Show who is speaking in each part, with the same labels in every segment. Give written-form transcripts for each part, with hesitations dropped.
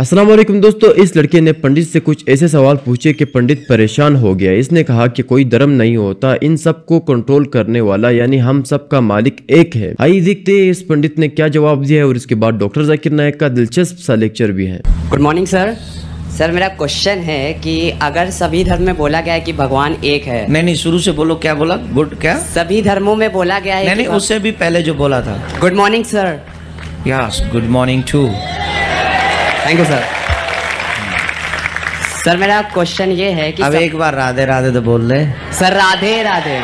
Speaker 1: अस्सलाम वालेकुम दोस्तों, इस लड़के ने पंडित से कुछ ऐसे सवाल पूछे कि पंडित परेशान हो गया। इसने कहा कि कोई धर्म नहीं होता, इन सब को कंट्रोल करने वाला यानी हम सब का मालिक एक है। आइए देखते हैं इस पंडित ने क्या जवाब दिया है और इसके बाद डॉक्टर जाकिर नायक का दिलचस्प सा लेक्चर भी है।
Speaker 2: Good morning sir. सर मेरा क्वेश्चन है कि अगर सभी धर्म में बोला गया है कि भगवान एक है।
Speaker 3: नहीं, शुरू से बोलो। क्या बोला? गुड क्या?
Speaker 2: सभी धर्मों में बोला गया है।
Speaker 3: नहीं, उससे भी पहले जो बोला था।
Speaker 2: Good morning sir.
Speaker 3: Yes, good morning too.
Speaker 2: Thank you sir. Sir मेरा क्वेश्चन ये है कि
Speaker 3: अब एक बार राधे राधे तो बोल ले।
Speaker 2: सर राधे राधे।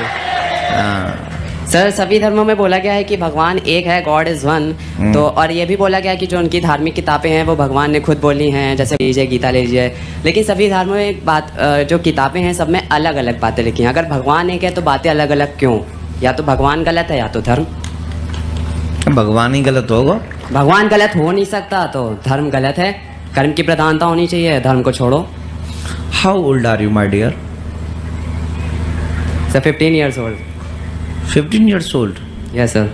Speaker 2: सर सभी धर्मों में बोला गया है कि भगवान एक है, गॉड इज वन। तो और ये भी बोला गया है कि जो उनकी धार्मिक किताबें हैं वो भगवान ने खुद बोली हैं, जैसे लीजिए गीता ले लीजिए। लेकिन सभी धर्मों में एक बात, जो किताबें हैं सब में अलग अलग बातें लिखी हैं। अगर भगवान एक है तो बातें अलग अलग क्यों? या तो भगवान गलत है या तो धर्म।
Speaker 3: भगवान ही गलत होगा।
Speaker 2: भगवान गलत हो नहीं सकता तो धर्म गलत है। कर्म की प्रधानता होनी चाहिए, धर्म को छोड़ो।
Speaker 3: How old are you my dear?
Speaker 2: Sir 15 years old.
Speaker 3: 15 years old?
Speaker 2: Yes sir.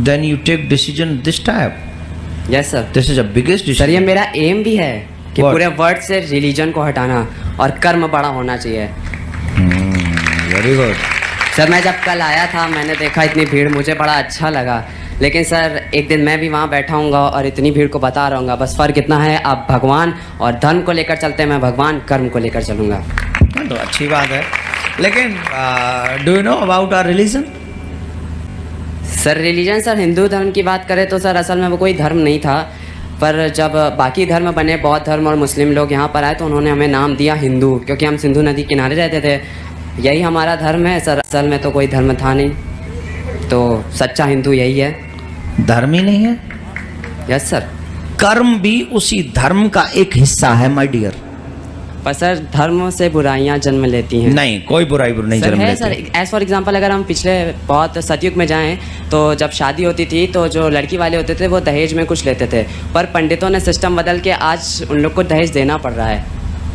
Speaker 3: Then you take decision this type?
Speaker 2: Yes sir.
Speaker 3: This is a biggest decision.
Speaker 2: Sir ये मेरा एम भी है कि
Speaker 3: What?
Speaker 2: पूरे वर्ल्ड से रिलीजन को हटाना और कर्म बड़ा होना चाहिए।
Speaker 3: Very good.
Speaker 2: सर मैं जब कल आया था मैंने देखा इतनी भीड़, मुझे बड़ा अच्छा लगा। लेकिन सर एक दिन मैं भी वहाँ बैठा हूँगा और इतनी भीड़ को बता रहा हूँ। बस फ़र्क इतना है, आप भगवान और धर्म को लेकर चलते हैं, मैं भगवान कर्म को लेकर चलूँगा।
Speaker 3: तो अच्छी बात है। लेकिन do you know about our religion?
Speaker 2: Sir religion, sir Hindu धर्म की बात करें तो सर असल में वो कोई धर्म नहीं था। पर जब बाकी धर्म बने, बौद्ध धर्म और मुस्लिम लोग यहाँ पर आए तो उन्होंने हमें नाम दिया हिंदू, क्योंकि हम सिंधु नदी किनारे रहते थे। यही हमारा धर्म है सर। असल में तो कोई धर्म था नहीं, तो सच्चा हिंदू यही है।
Speaker 3: धर्म ही नहीं है?
Speaker 2: Yes sir.
Speaker 3: कर्म भी उसी धर्म का एक हिस्सा है माय डियर।
Speaker 2: पर सर धर्म से बुराइयां जन्म लेती हैं।
Speaker 3: नहीं, कोई बुराई नहीं जन्म लेती।
Speaker 2: सर एज फॉर एग्जांपल अगर हम पिछले बहुत सतयुग में जाएं तो जब शादी होती थी तो जो लड़की वाले होते थे वो दहेज में कुछ लेते थे, पर पंडितों ने सिस्टम बदल के आज उन लोग को दहेज देना पड़ रहा है।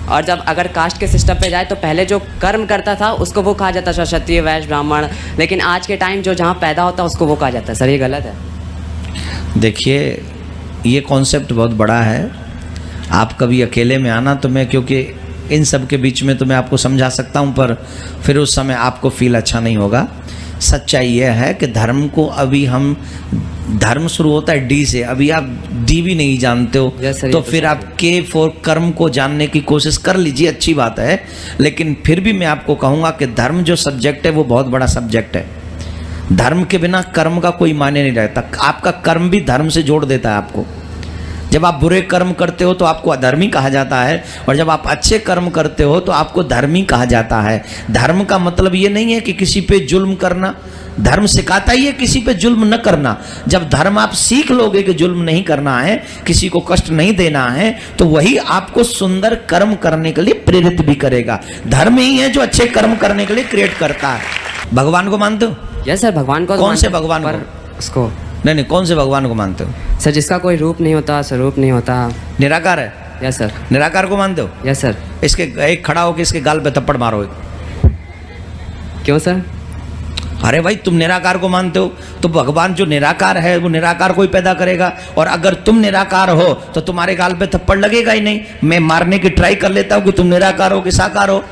Speaker 2: और जब अगर कास्ट के सिस्टम पे जाए तो पहले जो कर्म करता था उसको वो कहा जाता था क्षत्रिय, वैश्य, ब्राह्मण। लेकिन आज के टाइम जो जहाँ पैदा होता है उसको वो कहा जाता है। सर ये गलत है।
Speaker 3: देखिए, ये कॉन्सेप्ट बहुत बड़ा है। आप कभी अकेले में आना तो मैं, क्योंकि इन सब के बीच में तो मैं आपको समझा सकता हूँ, पर फिर उस समय आपको फील अच्छा नहीं होगा। सच्चाई यह है कि धर्म को अभी हम, धर्म शुरू होता है डी से, अभी आप डी भी नहीं जानते हो। तो फिर आप के फॉर कर्म को जानने की कोशिश कर लीजिए, अच्छी बात है। लेकिन फिर भी मैं आपको कहूँगा कि धर्म जो सब्जेक्ट है वो बहुत बड़ा सब्जेक्ट है। धर्म के बिना कर्म का कोई मायने नहीं रहता। आपका कर्म भी धर्म से जोड़ देता है आपको। जब आप बुरे कर्म करते हो तो आपको अधर्मी कहा जाता है, और जब आप अच्छे कर्म करते हो तो आपको धर्मी कहा जाता है। धर्म का मतलब ये नहीं है कि किसी पे जुल्म करना। धर्म सिखाता ही है किसी पे जुल्म न करना। जब धर्म आप सीख लोगे कि जुल्म नहीं करना है, किसी को कष्ट नहीं देना है, तो वही आपको सुंदर कर्म करने के लिए प्रेरित भी करेगा। धर्म ही है जो अच्छे कर्म करने के लिए क्रिएट करता है। भगवान को मानते हो?
Speaker 2: यस सर, भगवान को।
Speaker 3: कौन से भगवान को?
Speaker 2: उसको
Speaker 3: नहीं, कौन से भगवान को मानते हो?
Speaker 2: सर जिसका कोई रूप नहीं होता, स्वरूप नहीं होता।
Speaker 3: निराकार है?
Speaker 2: Yes sir.
Speaker 3: निराकार को मानते हो?
Speaker 2: Yes sir.
Speaker 3: इसके एक खड़ा होकर इसके गाल पे थप्पड़ मारो।
Speaker 2: क्यों सर?
Speaker 3: अरे भाई, तुम निराकार को मानते हो तो भगवान जो निराकार है वो निराकार को ही पैदा करेगा। और अगर तुम निराकार हो तो तुम्हारे गाल पे थप्पड़ लगेगा ही नहीं। मैं मारने की ट्राई कर लेता हूं कि तुम निराकार हो कि साकार हो।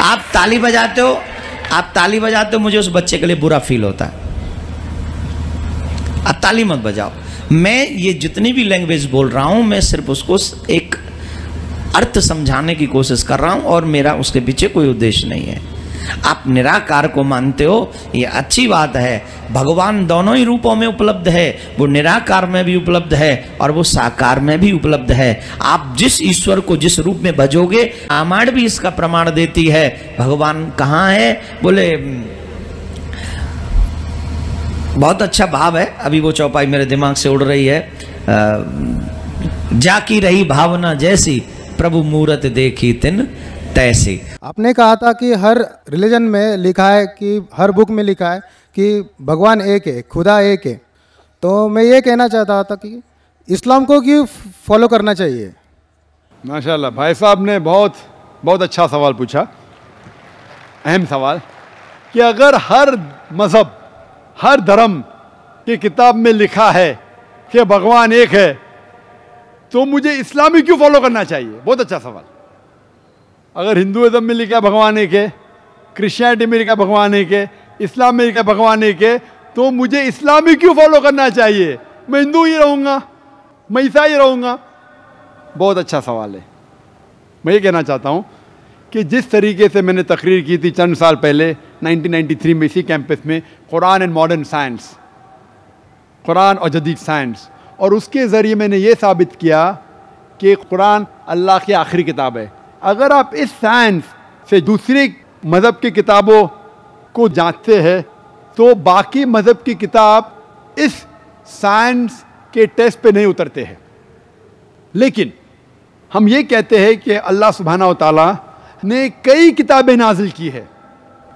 Speaker 3: आप ताली बजाते हो, मुझे उस बच्चे के लिए बुरा फील होता है। आप ताली मत बजाओ। मैं ये जितनी भी लैंग्वेज बोल रहा हूं, मैं सिर्फ उसको एक अर्थ समझाने की कोशिश कर रहा हूं, और मेरा उसके पीछे कोई उद्देश्य नहीं है। आप निराकार को मानते हो, ये अच्छी बात है। भगवान दोनों ही रूपों में उपलब्ध है। वो निराकार में भी उपलब्ध है और वो साकार में भी उपलब्ध है। आप जिस ईश्वर को जिस रूप में भजोगे, रामायण भी इसका प्रमाण देती है। भगवान कहाँ है? बोले, बहुत अच्छा भाव है। अभी वो चौपाई मेरे दिमाग से उड़ रही है। जाकी रही भावना जैसी, प्रभु मूरत देखी तिन तैसी।
Speaker 4: आपने कहा था कि हर रिलीजन में लिखा है, कि हर बुक में लिखा है कि भगवान एक है, खुदा एक है। तो मैं ये कहना चाहता था कि इस्लाम को क्यों फॉलो करना चाहिए?
Speaker 5: माशाल्लाह, भाई साहब ने बहुत अच्छा सवाल पूछा, अहम सवाल, कि अगर हर मज़हब, हर धर्म की किताब में लिखा है कि भगवान एक है, तो मुझे इस्लामी क्यों फॉलो करना चाहिए? बहुत अच्छा सवाल। अगर हिंदुइज्म में लिखा भगवान एक है, क्रिश्चियनिटी में लिखा भगवान एक है, इस्लाम में लिखा भगवान एक है, तो मुझे इस्लामी क्यों फॉलो करना चाहिए? मैं हिंदू ही रहूँगा, मैं ईसाई रहूँगा। बहुत अच्छा सवाल है। मैं ये कहना चाहता हूँ कि जिस तरीके से मैंने तकरीर की थी चंद साल पहले 1993 में इसी कैंपस में, Quran and modern science, Quran और जदीद साइंस, और उसके ज़रिए मैंने ये साबित किया कि कुरान अल्लाह की आखिरी किताब है। अगर आप इस साइंस से दूसरे मज़हब की किताबों को जांचते हैं तो बाकी मज़हब की किताब इस साइंस के टेस्ट पे नहीं उतरते हैं। लेकिन हम ये कहते हैं कि अल्लाह सुब्हानहू व तआला ने कई किताबें नाजिल की है।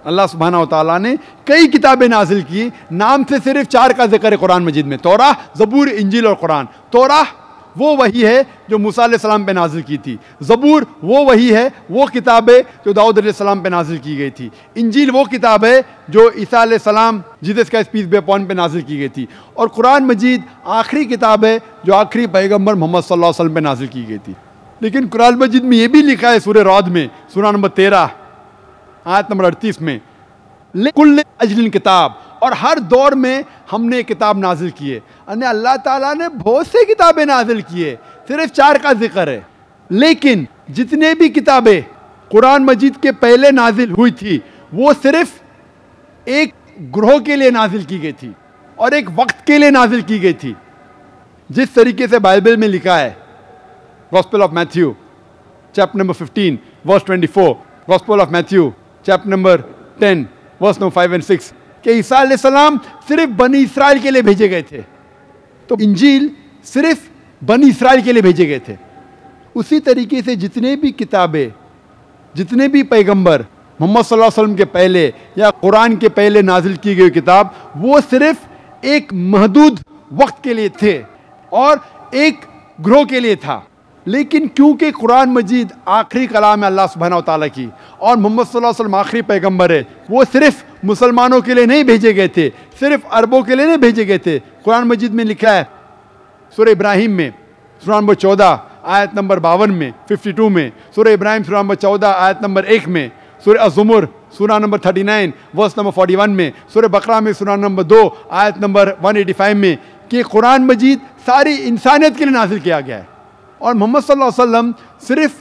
Speaker 5: अल्लाह सुब्हानहू व तआला ने कई किताबें नाजिल की, नाम से सिर्फ 4 का जिक्र है कुरान मजीद में, तौराह, ज़बूर, इंजील और कुरान। तौराह वो वही है जो मूसा अलैहिस्सलाम पे नाजिल की थी। ज़बूर वो वही है, वो किताब है जो दाऊद अलैहिस्सलाम पे नाजिल की गई थी। इंजील वो किताब है जो ईसा अलैहिस्सलाम, जीसस का पीस बी अपॉन पे नाजिल की गई थी। और कुरान मजीद आखिरी किताब है जो आखिरी पैगम्बर मोहम्मद सल्लल्लाहु अलैहि वसल्लम पे नाजिल की गई थी। लेकिन कुरान मजीद में ये भी लिखा है सूरह रअद में, सूरा नंबर 13 आयत नंबर 38 में, कुल्ल अजलिन किताब, और हर दौर में हमने किताब नाजिल की है। यानी अल्लाह ताला ने बहुत सी किताबें नाजिल की है, सिर्फ 4 का जिक्र है। लेकिन जितने भी किताबें कुरान मजीद के पहले नाजिल हुई थी वो सिर्फ एक ग्रोह के लिए नाजिल की गई थी और एक वक्त के लिए नाजिल की गई थी। जिस तरीके से बाइबल में लिखा है, gospel of Matthew chapter number 15 verse 24, gospel of Matthew chapter number 10 verse number 5 और 6, कि ईसा अलैहिस्सलाम सिर्फ बनी इसराइल के लिए भेजे गए थे, तो इंजील सिर्फ बनी इसराइल के लिए भेजे गए थे। उसी तरीके से जितने भी किताबें, जितने भी पैगंबर मोहम्मद सल्लल्लाहु अलैहि वसल्लम के पहले या कुरान के पहले नाजिल की गई किताब, वो सिर्फ एक महदूद वक्त के लिए थे और एक ग्रोह के लिए था। लेकिन क्योंकि कुरान मजीद आखिरी कलाम है अल्लाह सुब्हानहू व तआला की और मोहम्मद सल्लल्लाहु अलैहि वसल्लम आखिरी पैगंबर है, वो सिर्फ मुसलमानों के लिए नहीं भेजे गए थे, सिर्फ अरबों के लिए नहीं भेजे गए थे। कुरान मजीद में लिखा है सूरह इब्राहिम में सूरा नंबर 14 आयत नंबर 52 में, 52 में, सूरह इब्राहिम सूरा नंबर 14 आयत नंबर 1 में, सूरह अज़्ज़ुमर सूरा नंबर 39 वर्स नंबर 41 में, सूरह बकरा में सूरा नंबर 2 आयत नंबर 185 में, कि कुरान मजीद सारी इंसानियत के लिए नाजिल किया गया है। और मोहम्मद सल्लल्लाहु अलैहि वसल्लम सिर्फ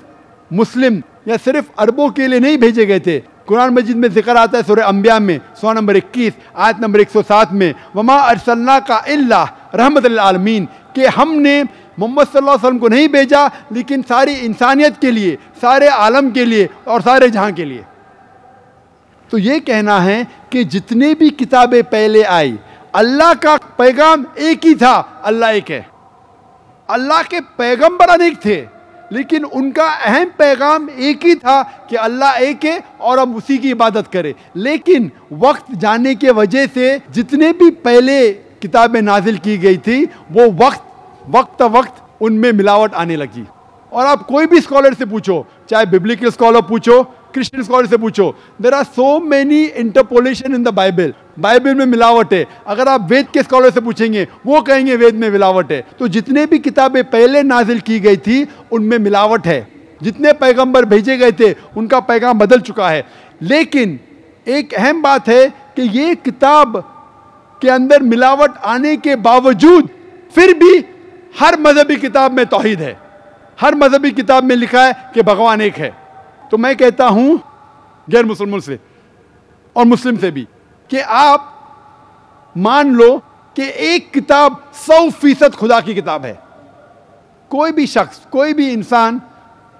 Speaker 5: मुस्लिम या सिर्फ अरबों के लिए नहीं भेजे गए थे। कुरान मजीद में जिक्र आता है सूरह अंबिया में सूरा नंबर 21 आयत नंबर 107 में, वमा अरसलनाका इल्ला रहमतल आलमीन, कि हमने मोहम्मद सल्लल्लाहु अलैहि वसल्लम को नहीं भेजा लेकिन सारी इंसानियत के लिए, सारे आलम के लिए और सारे जहां के लिए। तो ये कहना है कि जितने भी किताबें पहले आई, अल्लाह का पैगाम एक ही था, अल्लाह एक है। अल्लाह के पैगंबर अनेक थे लेकिन उनका अहम पैगाम एक ही था कि अल्लाह एक है और हम उसी की इबादत करें। लेकिन वक्त जाने के वजह से जितने भी पहले किताबें नाजिल की गई थी वो वक्त उनमें मिलावट आने लगी। और आप कोई भी स्कॉलर से पूछो, चाहे बिब्लिकल स्कॉलर पूछो, क्रिश्चियन स्कॉलर से पूछो, there are so many interpolation in the Bible. Bible में मिलावट है। अगर आप वेद के स्कॉलर से पूछेंगे वो कहेंगे वेद में मिलावट है। तो जितने भी किताबें पहले नाजिल की गई थी उनमें मिलावट है। जितने पैगंबर भेजे गए थे उनका पैगाम बदल चुका है। लेकिन एक अहम बात है कि ये किताब के अंदर मिलावट आने के बावजूद फिर भी हर मजहबी किताब में तौहीद है। हर मजहबी किताब में लिखा है कि भगवान एक है। तो मैं कहता हूं गैर मुसलमान से और मुस्लिम से भी कि आप मान लो कि एक किताब 100% खुदा की किताब है। कोई भी शख्स, कोई भी इंसान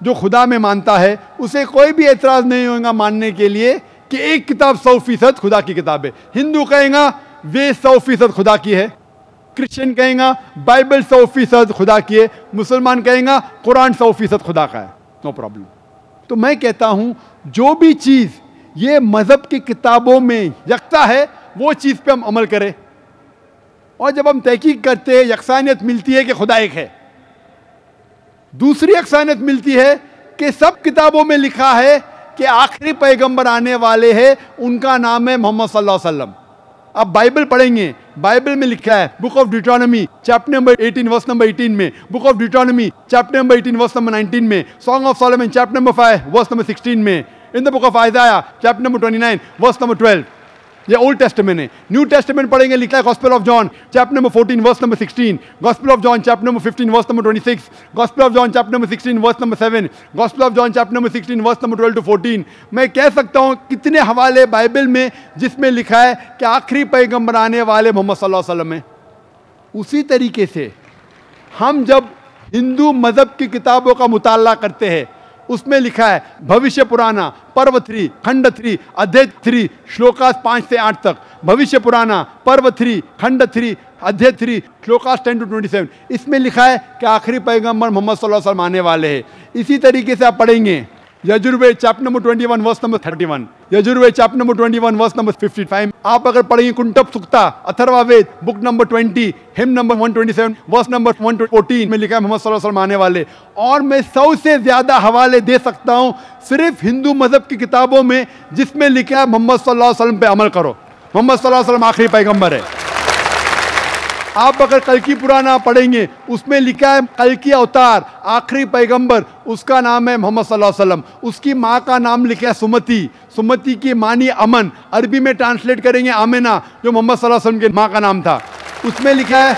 Speaker 5: जो खुदा में मानता है उसे कोई भी एतराज नहीं होगा मानने के लिए कि एक किताब 100% खुदा की किताब है। हिंदू कहेगा वे 100% खुदा की है, क्रिश्चियन कहेगा बाइबल 100% खुदा की है, मुसलमान कहेगा कुरान 100% खुदा का है। No problem. तो मैं कहता हूं जो भी चीज़ ये मज़हब की किताबों में यकता है वो चीज़ पे हम अमल करें। और जब हम तहकीक करते हैं यकसानियत मिलती है कि खुदा एक है। दूसरी यकसानियत मिलती है कि सब किताबों में लिखा है कि आखिरी पैगंबर आने वाले हैं, उनका नाम है मोहम्मद सल्लल्लाहु अलैहि वसल्लम। अब बाइबल पढ़ेंगे बाइबल में लिखा है book of Deuteronomy chapter number 18 verse number 18 में, book of Deuteronomy chapter number 18 verse number 19 में, song of Solomon chapter number 5 verse number 16 में, in the book of Isaiah chapter number 29 verse number 12। ये old testament है। New testament पढ़ेंगे, लिखा है gospel of John chapter number 14 verse number 16, gospel of John chapter number 15 verse number 26, gospel of John chapter number 16 verse number 7, gospel of John chapter number 16 verse number 12 to 14। मैं कह सकता हूं कितने हवाले Bible में जिसमें लिखा है कि आखिरी पैगंबर आने वाले मोहम्मद सल्लल्लाहु अलैहि वसल्लम है। उसी तरीके से हम जब हिंदू मजहब की किताबों का मुताला करते हैं, उसमें लिखा है भविष्य पुराना पर्व 3 खंड 3 अध्याय 3 श्लोकास 5 से 8 तक, भविष्य पुराना पर्व 3 खंड 3 अध्याय 3 श्लोकास 10 to 27। इसमें लिखा है कि आखिरी पैगंबर मोहम्मद सल्लल्लाहु अलैहि वसल्लम आने वाले हैं। इसी तरीके से आप पढ़ेंगे Yajurveda chapter number 21 verse number 31, Yajurveda chapter number 21 verse number 55। आप अगर पढ़ेंगे Kuntap Sukta Atharvaveda book number 20 hymn number 127 verse number 114 में लिखा है मोहम्मद सल्लल्लाहु अलैहि वसल्लम आने वाले। और मैं 100 से ज्यादा हवाले दे सकता हूं सिर्फ हिंदू मजहब की किताबों में जिसमें लिखा है मोहम्मद सल्लल्लाहु अलैहि वसल्लम पे अमल करो, मोहम्मद सल्लल्लाहु अलैहि वसल्लम आखिरी पैगंबर है। आप अगर कल्कि पुराना पढ़ेंगे, उसमें लिखा है कल्कि अवतार आखिरी पैगंबर, उसका नाम है मोहम्मद सल्लल्लाहु अलैहि वसल्लम। उसकी माँ का नाम लिखा है सुमति, सुमति की मानी अमन, अरबी में ट्रांसलेट करेंगे आमिना, जो मोहम्मद सल्लल्लाहु अलैहि वसल्लम के माँ का नाम था। उसमें लिखा है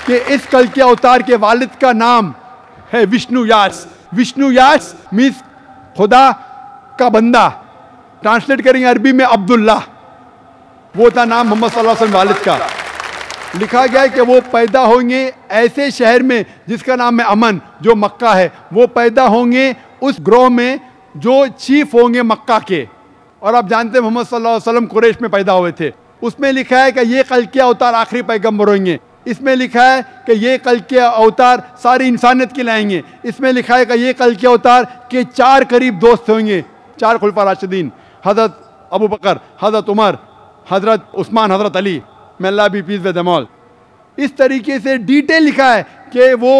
Speaker 5: कि इस कल्कि अवतार के वालिद का नाम है विष्णु यास। विष्णु यास मीन्स खुदा का बंदा, ट्रांसलेट करेंगे अरबी में अब्दुल्ला, वो था नाम मोहम्मद सल्लल्लाहु अलैहि वसल्लम वालिद का। लिखा गया है कि वो पैदा होंगे ऐसे शहर में जिसका नाम है अमन, जो मक्का है। वो पैदा होंगे उस ग्रोह में जो चीफ होंगे मक्का के। और आप जानते हैं मोहम्मद सल्लल्लाहु अलैहि वसल्लम कुरैश में पैदा हुए थे। उसमें लिखा है कि ये कल्कि अवतार आखिरी पैगंबर होंगे। इसमें लिखा है कि ये कल्कि अवतार सारी इंसानियत के लाएंगे। इसमें लिखा है कि ये कल्कि अवतार के 4 करीब दोस्त होंगे, 4 खुलफा राशिदीन, हज़रत अबू बकर, हज़रत उमर, हज़रत उस्मान, हज़रत Ali, may Allah be pleased with them all। इस तरीके से डिटेल लिखा है कि वो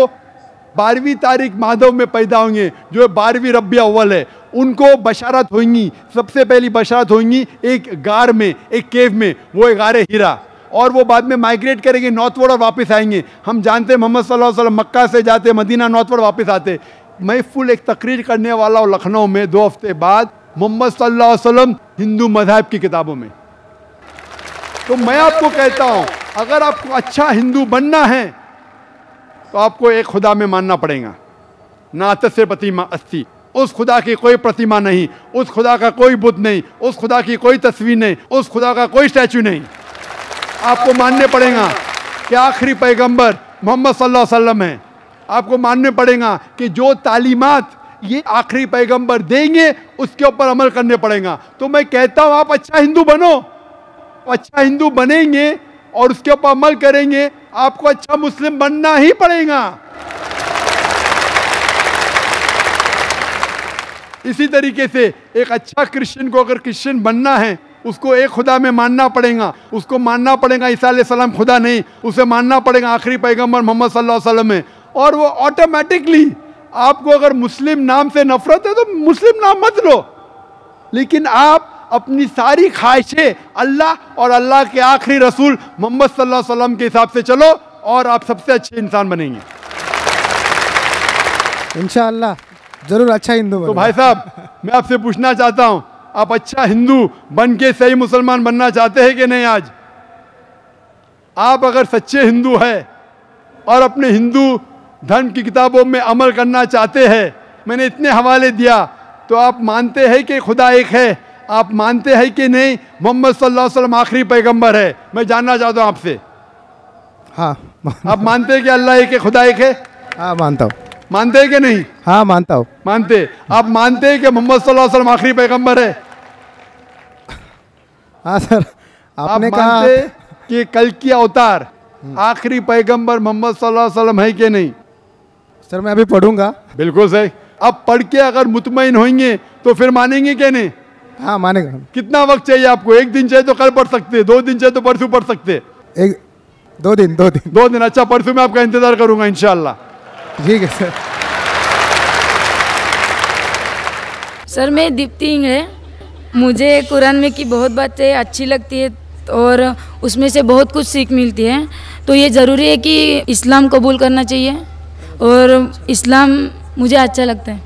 Speaker 5: 12वीं तारीख माधव में पैदा होंगे, जो 12वीं रबी अव्वल है। उनको बशारत होंगी, सबसे पहली बशारत होंगी एक गार में, एक केव में, वो एक गार हीरा। और वो बाद में माइग्रेट करेंगे नॉर्थवर्ड और वापस आएंगे। हम जानते हैं मोहम्मद सल्लल्लाहु अलैहि वसल्लम मक्का से जाते मदीना, नॉर्थवर्ड वापस आते। मैं फुल एक तकरीर करने वाला हूँ लखनऊ में 2 हफ्ते बाद, मोहम्मद सल्लल्लाहु अलैहि वसल्लम हिंदू मज़हब की किताबों में। तो मैं आपको कहता हूं अगर आपको अच्छा हिंदू बनना है तो आपको एक खुदा में मानना पड़ेगा, ना तस्य प्रतिमा अस्ति, उस खुदा की कोई प्रतिमा नहीं, उस खुदा का कोई बुत नहीं, उस खुदा की कोई तस्वीर नहीं, उस खुदा का कोई स्टैचू नहीं। आपको मानने पड़ेगा कि आखिरी पैगंबर मोहम्मद सल्लल्लाहु अलैहि वसल्लम है। आपको मानने पड़ेगा कि जो तालीमात ये आखिरी पैगंबर देंगे उसके ऊपर अमल करने पड़ेगा। तो मैं कहता हूं आप अच्छा हिंदू बनो, अच्छा हिंदू बनेंगे और उसके ऊपर अमल करेंगे, आपको अच्छा मुस्लिम बनना ही पड़ेगा। इसी तरीके से एक अच्छा क्रिश्चियन को अगर क्रिश्चियन बनना है, उसको एक खुदा में मानना पड़ेगा। उसको मानना पड़ेगा ईसा अलैहिस्सलाम खुदा नहीं, उसे मानना पड़ेगा आखिरी पैगंबर मोहम्मद सल्लल्लाहु अलैहि वसल्लम है। और वो ऑटोमेटिकली, आपको अगर मुस्लिम नाम से नफरत है तो मुस्लिम नाम मत लो, लेकिन आप अपनी सारी ख्वाहिशें अल्लाह और अल्लाह के आखिरी रसूल मोहम्मद सल्लल्लाहु अलैहि वसल्लम के हिसाब से चलो और आप सबसे अच्छे इंसान बनेंगे
Speaker 4: इंशाअल्लाह। जरूर अच्छा हिंदू
Speaker 5: तो भाई साहब, मैं आपसे पूछना चाहता हूं, आप अच्छा हिंदू बन के सही मुसलमान बनना चाहते हैं कि नहीं? आज आप अगर सच्चे हिंदू है और अपने हिंदू धर्म की किताबों में अमल करना चाहते हैं, मैंने इतने हवाले दिया, तो आप मानते हैं कि खुदा एक है? आप मानते हैं कि नहीं मोहम्मद सल्लल्लाहु अलैहि वसल्लम आखिरी पैगंबर है? मैं जानना चाहता हूं आपसे।
Speaker 4: हाँ,
Speaker 5: आप मानते हैं कि अल्लाह एक है, खुदा एक है?
Speaker 4: हाँ मानता हूँ।
Speaker 5: मानते हैं कि नहीं?
Speaker 4: हाँ मानता हूँ।
Speaker 5: मानते। आप मानते हैं कि मोहम्मद सल्लल्लाहु अलैहि वसल्लम आखिरी पैगंबर है?
Speaker 4: हाँ सर, आपने कहा।
Speaker 5: मानते कि कल की अवतार आखिरी पैगंबर मोहम्मद सल्लल्लाहु अलैहि वसल्लम है कि नहीं?
Speaker 4: सर मैं अभी पढ़ूंगा।
Speaker 5: बिल्कुल सही। अब पढ़ के अगर मुतमईन होंगे तो फिर मानेंगे कि नहीं?
Speaker 4: हाँ मानेगा।
Speaker 5: कितना वक्त चाहिए आपको? 1 दिन चाहिए तो कल पढ़ सकते, 2 दिन चाहिए तो परसों पढ़ सकते।
Speaker 4: 2 दिन।
Speaker 5: 2 दिन। अच्छा, परसों मैं आपका इंतजार करूंगा इंशाल्लाह।
Speaker 4: ठीक है सर।
Speaker 6: सर मैं दीप्ति इंगड़े, मुझे कुरान में की बहुत बातें अच्छी लगती है, और उसमें से बहुत कुछ सीख मिलती है। तो ये ज़रूरी है कि इस्लाम कबूल करना चाहिए और इस्लाम मुझे अच्छा लगता है।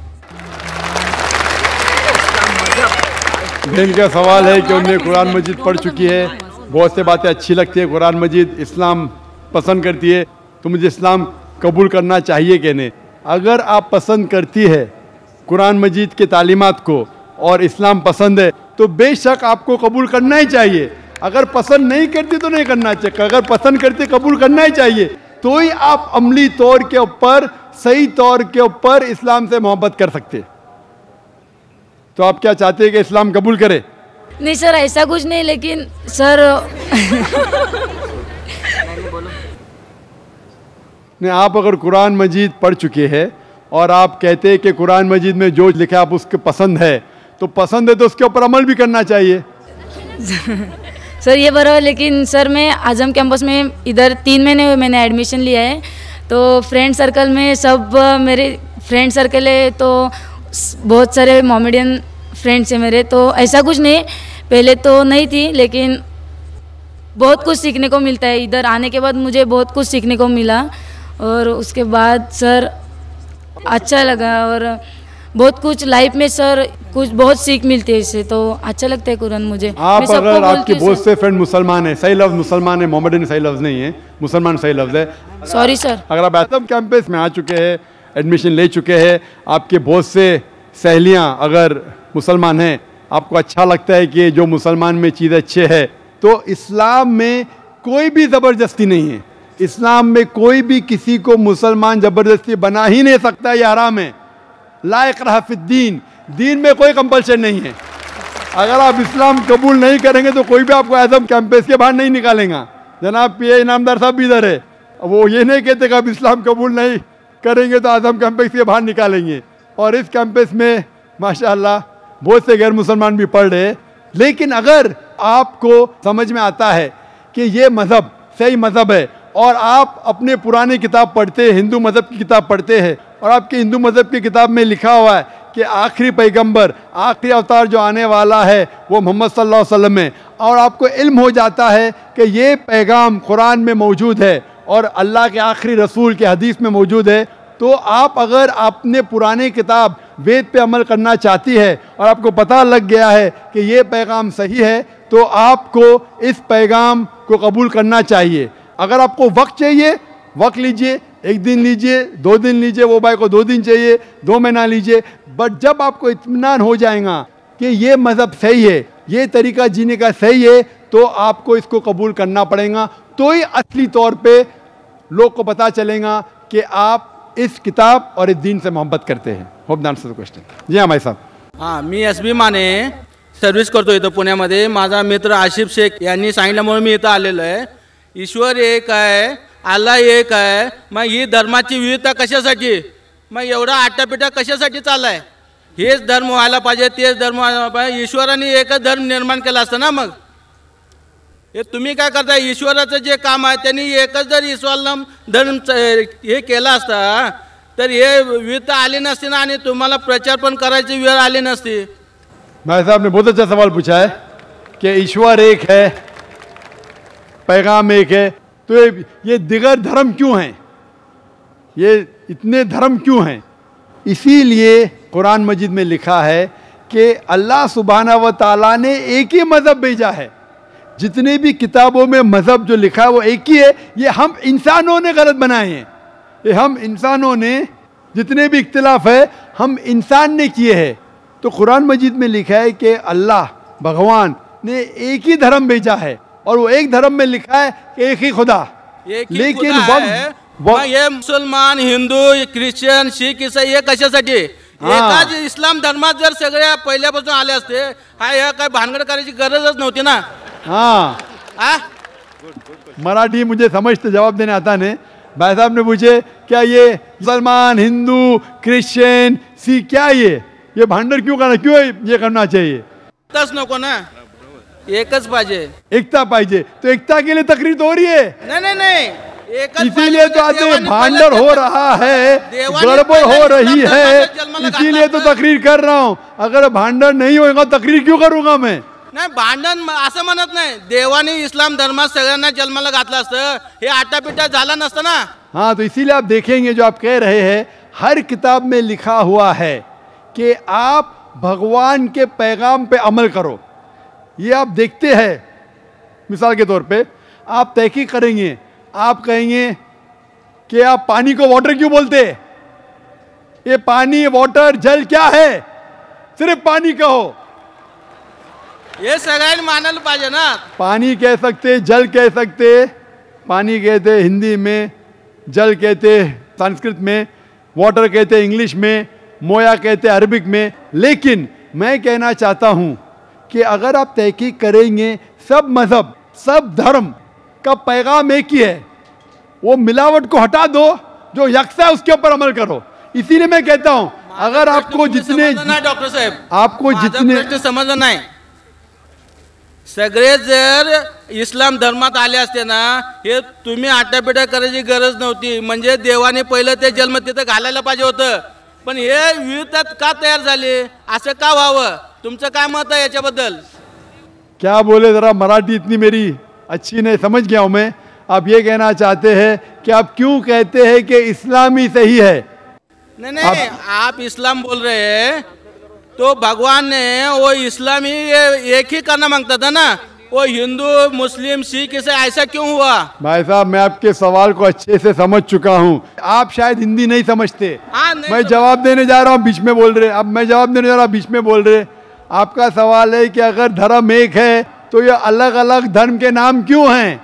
Speaker 5: बहन का सवाल है कि उन्हें कुरान मजीद पढ़ चुकी है, बहुत से बातें अच्छी लगती है, कुरान मजीद इस्लाम पसंद करती है, तो मुझे इस्लाम कबूल करना चाहिए कि नहीं। अगर आप पसंद करती है कुरान मजीद के तालीमात को और इस्लाम पसंद है तो बेशक आपको कबूल करना ही चाहिए। अगर पसंद नहीं करती तो नहीं करना चाहिए, अगर पसंद करती कबूल करना ही चाहिए। तो ही आप अमली तौर के ऊपर, सही तौर के ऊपर इस्लाम से मोहब्बत कर सकते। तो आप क्या चाहते हैं कि इस्लाम कबूल करे?
Speaker 6: नहीं सर, ऐसा कुछ नहीं, लेकिन सर
Speaker 5: नहीं, आप अगर कुरान मजीद पढ़ चुके हैं और आप कहते हैं कि कुरान मजीद में जो लिखा है आप उसके पसंद है, तो पसंद है तो उसके ऊपर अमल भी करना चाहिए।
Speaker 6: सर ये बराबर, लेकिन सर मैं आजम कैंपस में इधर 3 महीने हुए मैंने एडमिशन लिया है, तो फ्रेंड सर्कल में सब मेरे फ्रेंड सर्कल है, तो बहुत सारे मोमेडियन फ्रेंड्स हैं मेरे। तो ऐसा कुछ नहीं, पहले तो नहीं थी, लेकिन बहुत कुछ सीखने को मिलता है। इधर आने के बाद मुझे बहुत कुछ सीखने को मिला और उसके बाद सर अच्छा लगा और बहुत कुछ लाइफ में सर कुछ बहुत सीख मिलती है इससे, तो अच्छा लगता है कुरान मुझे।
Speaker 5: आप अगर आपके बहुत से फ्रेंड मुसलमान हैं, सही लफ्ज़ मुसलमान है, मोहम्मदन सही लफ्ज़ नहीं है, मुसलमान सही लफ्ज़ है।
Speaker 6: Sorry sir.
Speaker 5: अगर आप आजम कैंपस में आ चुके हैं, एडमिशन ले चुके हैं, आपके बहुत से सहेलियाँ अगर मुसलमान हैं, आपको अच्छा लगता है कि जो मुसलमान में चीज़ अच्छे है, तो इस्लाम में कोई भी ज़बरदस्ती नहीं है। इस्लाम में कोई भी किसी को मुसलमान ज़बरदस्ती बना ही नहीं सकता, ये हराम है। ला इकराह फिद्दीन, दीन में कोई कंपल्शन नहीं है। अगर आप इस्लाम कबूल नहीं करेंगे तो कोई भी आपको आजम कैंपस के बाहर नहीं निकालेगा। जनाब पीए इनामदार साहब भी इधर है, वो ये नहीं कहते कि आप इस्लाम कबूल नहीं करेंगे तो आजम कैंपस के बाहर निकालेंगे। और इस कैंपस में माशाअल्लाह बहुत से गैर मुसलमान भी पढ़ रहे हैं। लेकिन अगर आपको समझ में आता है कि ये मज़हब सही मज़हब है और आप अपने पुराने किताब पढ़ते हैं, हिंदू मज़हब की किताब पढ़ते हैं, और आपके हिंदू मज़हब की किताब में लिखा हुआ है कि आखिरी पैगंबर, आखिरी अवतार जो आने वाला है वो मोहम्मद सल्लल्लाहु अलैहि वसल्लम है, और आपको इल्म हो जाता है कि ये पैगाम कुरान में मौजूद है और अल्लाह के आखिरी रसूल के हदीस में मौजूद है, तो आप अगर अपने पुराने किताब वेद पे अमल करना चाहती है और आपको पता लग गया है कि ये पैगाम सही है, तो आपको इस पैगाम को कबूल करना चाहिए। अगर आपको वक्त चाहिए, वक्त लीजिए, 1 दिन लीजिए, 2 दिन लीजिए, वो भाई को 2 दिन चाहिए, 2 महीना लीजिए, बट जब आपको इत्मीनान हो जाएगा कि ये मज़हब सही है, ये तरीका जीने का सही है, तो आपको इसको कबूल करना पड़ेगा। तो ही असली तौर पे लोग को पता चलेगा कि आप इस किताब और इस दीन से मोहब्बत करते हैं। Hope the answer the question. जी हाँ भाई साहब।
Speaker 7: हां, मी SB माने सर्व्हिस करतो इथं पुण्यामध्ये। माझा मित्र आशिफ शेख यांनी सांगितल्यामुळे मी इथं आलेलो आहे। ईश्वर एक आहे, अल्लाह एक आहे, मग ही धर्माची विविधता कशासाठी, मग एवढा आटापिटा कशासाठी चाललाय? हेच धर्म व्हायला पाहिजे, तेच धर्म व्हायला पाहिजे। ईश्वराने एकच धर्म निर्माण केला असता ना, मग हे तुम्ही काय करताय? ईश्वराचं जे काम आहे त्यांनी एकच जर इस्लाम धर्म हे केला असता तर हे विविधता आली नसती ना, आणि तुम्हाला प्रचार पण करायची वेळ आली नसती।
Speaker 5: भाई साहब ने बहुत अच्छा सवाल पूछा है कि ईश्वर एक है, पैगाम एक है, तो ये दिगर धर्म क्यों हैं, ये इतने धर्म क्यों हैं? इसीलिए कुरान मजीद में लिखा है कि अल्लाह सुब्हाना व तआला ने एक ही मज़हब भेजा है। जितने भी किताबों में मज़हब जो लिखा है वो एक ही है। ये हम इंसानों ने गलत बनाए हैं, ये हम इंसानों ने, जितने भी इख्तिलाफ है हम इंसान ने किए हैं। तो कुरान मजीद में लिखा है कि अल्लाह भगवान ने एक ही धर्म भेजा है, और वो एक धर्म में लिखा है कि एक ही खुदा। लेकिन
Speaker 7: ये मुसलमान, हिंदू, ख्रिश्चन, शीख, ईसाई हे कशासाठी? एकाच इस्लाम धर्मात जर सगळ्या पहिल्यापासून आले असते, हा काय भानगड करायची गरजच नव्हती ना।
Speaker 5: हाँ, मराठी मुझे समझते जवाब देने आता नहीं। भाई साहब ने पूछे क्या ये मुसलमान, हिंदू, क्रिश्चियन, सिख, क्या ये भांडर क्यों करना, क्यों ये करना चाहिए?
Speaker 7: तस नको ना, एकच पाहिजे,
Speaker 5: एकता पाहिजे। तो एकता के लिए तकरीर तो हो रही है।
Speaker 7: नहीं,
Speaker 5: इसीलिए तो आज भांडर हो रहा है, गड़बड़ हो रही है, इसीलिए तो तकरीर कर रहा हूँ। अगर भांडर नहीं होगा तकरीर क्यों करूंगा मैं?
Speaker 7: नाही भांडण असं म्हणत नाही. देवाने इस्लाम धर्मात सगळ्यांना जन्माला घातलं असतं, हे आटापिटा झाला नसतं ना.
Speaker 5: हाँ, तो इसीलिए आप देखेंगे जो आप कह रहे हैं, हर किताब में लिखा हुआ है कि आप भगवान के पैगाम पे अमल करो. ये आप देखते हैं. मिसाल के तौर पे आप तहकीक करेंगे, आप कहेंगे कि आप पानी को वाटर क्यों बोलते हैं? ये पानी, वाटर, जल क्या है? सिर्फ पानी कहो.
Speaker 7: हे सगळ्यांनी मानायला पाहिजे ना.
Speaker 5: पानी कह सकते, जल कह सकते. पानी कहते हिंदी में, जल कहते संस्कृत में, वाटर कहते इंग्लिश में, मोया कहते अरबिक में. लेकिन मैं कहना चाहता हूं कि अगर आप तहकीक करेंगे, सब मजहब, सब धर्म का पैगाम एक ही है. वो मिलावट को हटा दो, जो यकसा है उसके ऊपर अमल करो. इसीलिए मैं कहता हूं, अगर आपको जितने,
Speaker 7: डॉक्टर साहेब,
Speaker 5: आपको जितने
Speaker 7: समजलं नाही, सगळे जर इस्लाम धर्मात आले असते ना, हे तुम्ही आटापिटा करायची गरज नव्हती. म्हणजे देवाने पहिलं ते जन्म तिथं घालायला पाहिजे होतं. पण हे विविधता का तयार झाले, असं का व्हावं? तुमचं काय मत आहे याच्याबद्दल?
Speaker 5: क्या बोले, जरा मराठी इतनी मेरी अच्छी नहीं, समझ गया हूं मैं. आप ये कहना चाहते हैं कि आप क्यों कहते हैं कि इस्लाम ही सही है?
Speaker 7: नहीं, आप इस्लाम बोल रहे हैं तो भगवान ने वो इस्लामी एक ही करना मांगता था ना. वो हिंदू, मुस्लिम, सिख इसे ऐसा क्यों हुआ? भाई
Speaker 5: साहब, मैं आपके सवाल को अच्छे से समझ चुका हूं. आप शायद हिंदी नहीं समझते. मैं जवाब देने जा रहा हूं, बीच में बोल रहे. अब मैं जवाब देने जा रहा हूं, बीच में बोल रहे. आपका सवाल है कि अगर धर्म एक है तो ये अलग अलग धर्म के नाम क्यों हैं?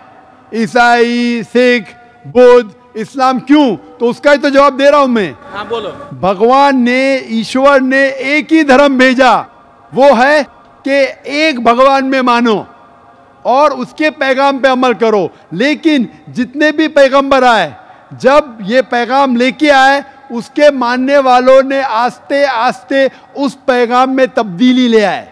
Speaker 5: ईसाई, सिख, बुद्ध, इस्लाम क्यों? तो उसका ही तो जवाब दे रहा हूं मैं.
Speaker 7: हाँ, बोलो.
Speaker 5: भगवान ने, ईश्वर ने एक ही धर्म भेजा. वो है कि एक भगवान में मानो और उसके पैगाम पे अमल करो. लेकिन जितने भी पैगंबर आए, जब ये पैगाम लेके आए, उसके मानने वालों ने आस्ते आस्ते उस पैगाम में तब्दीली ले आए.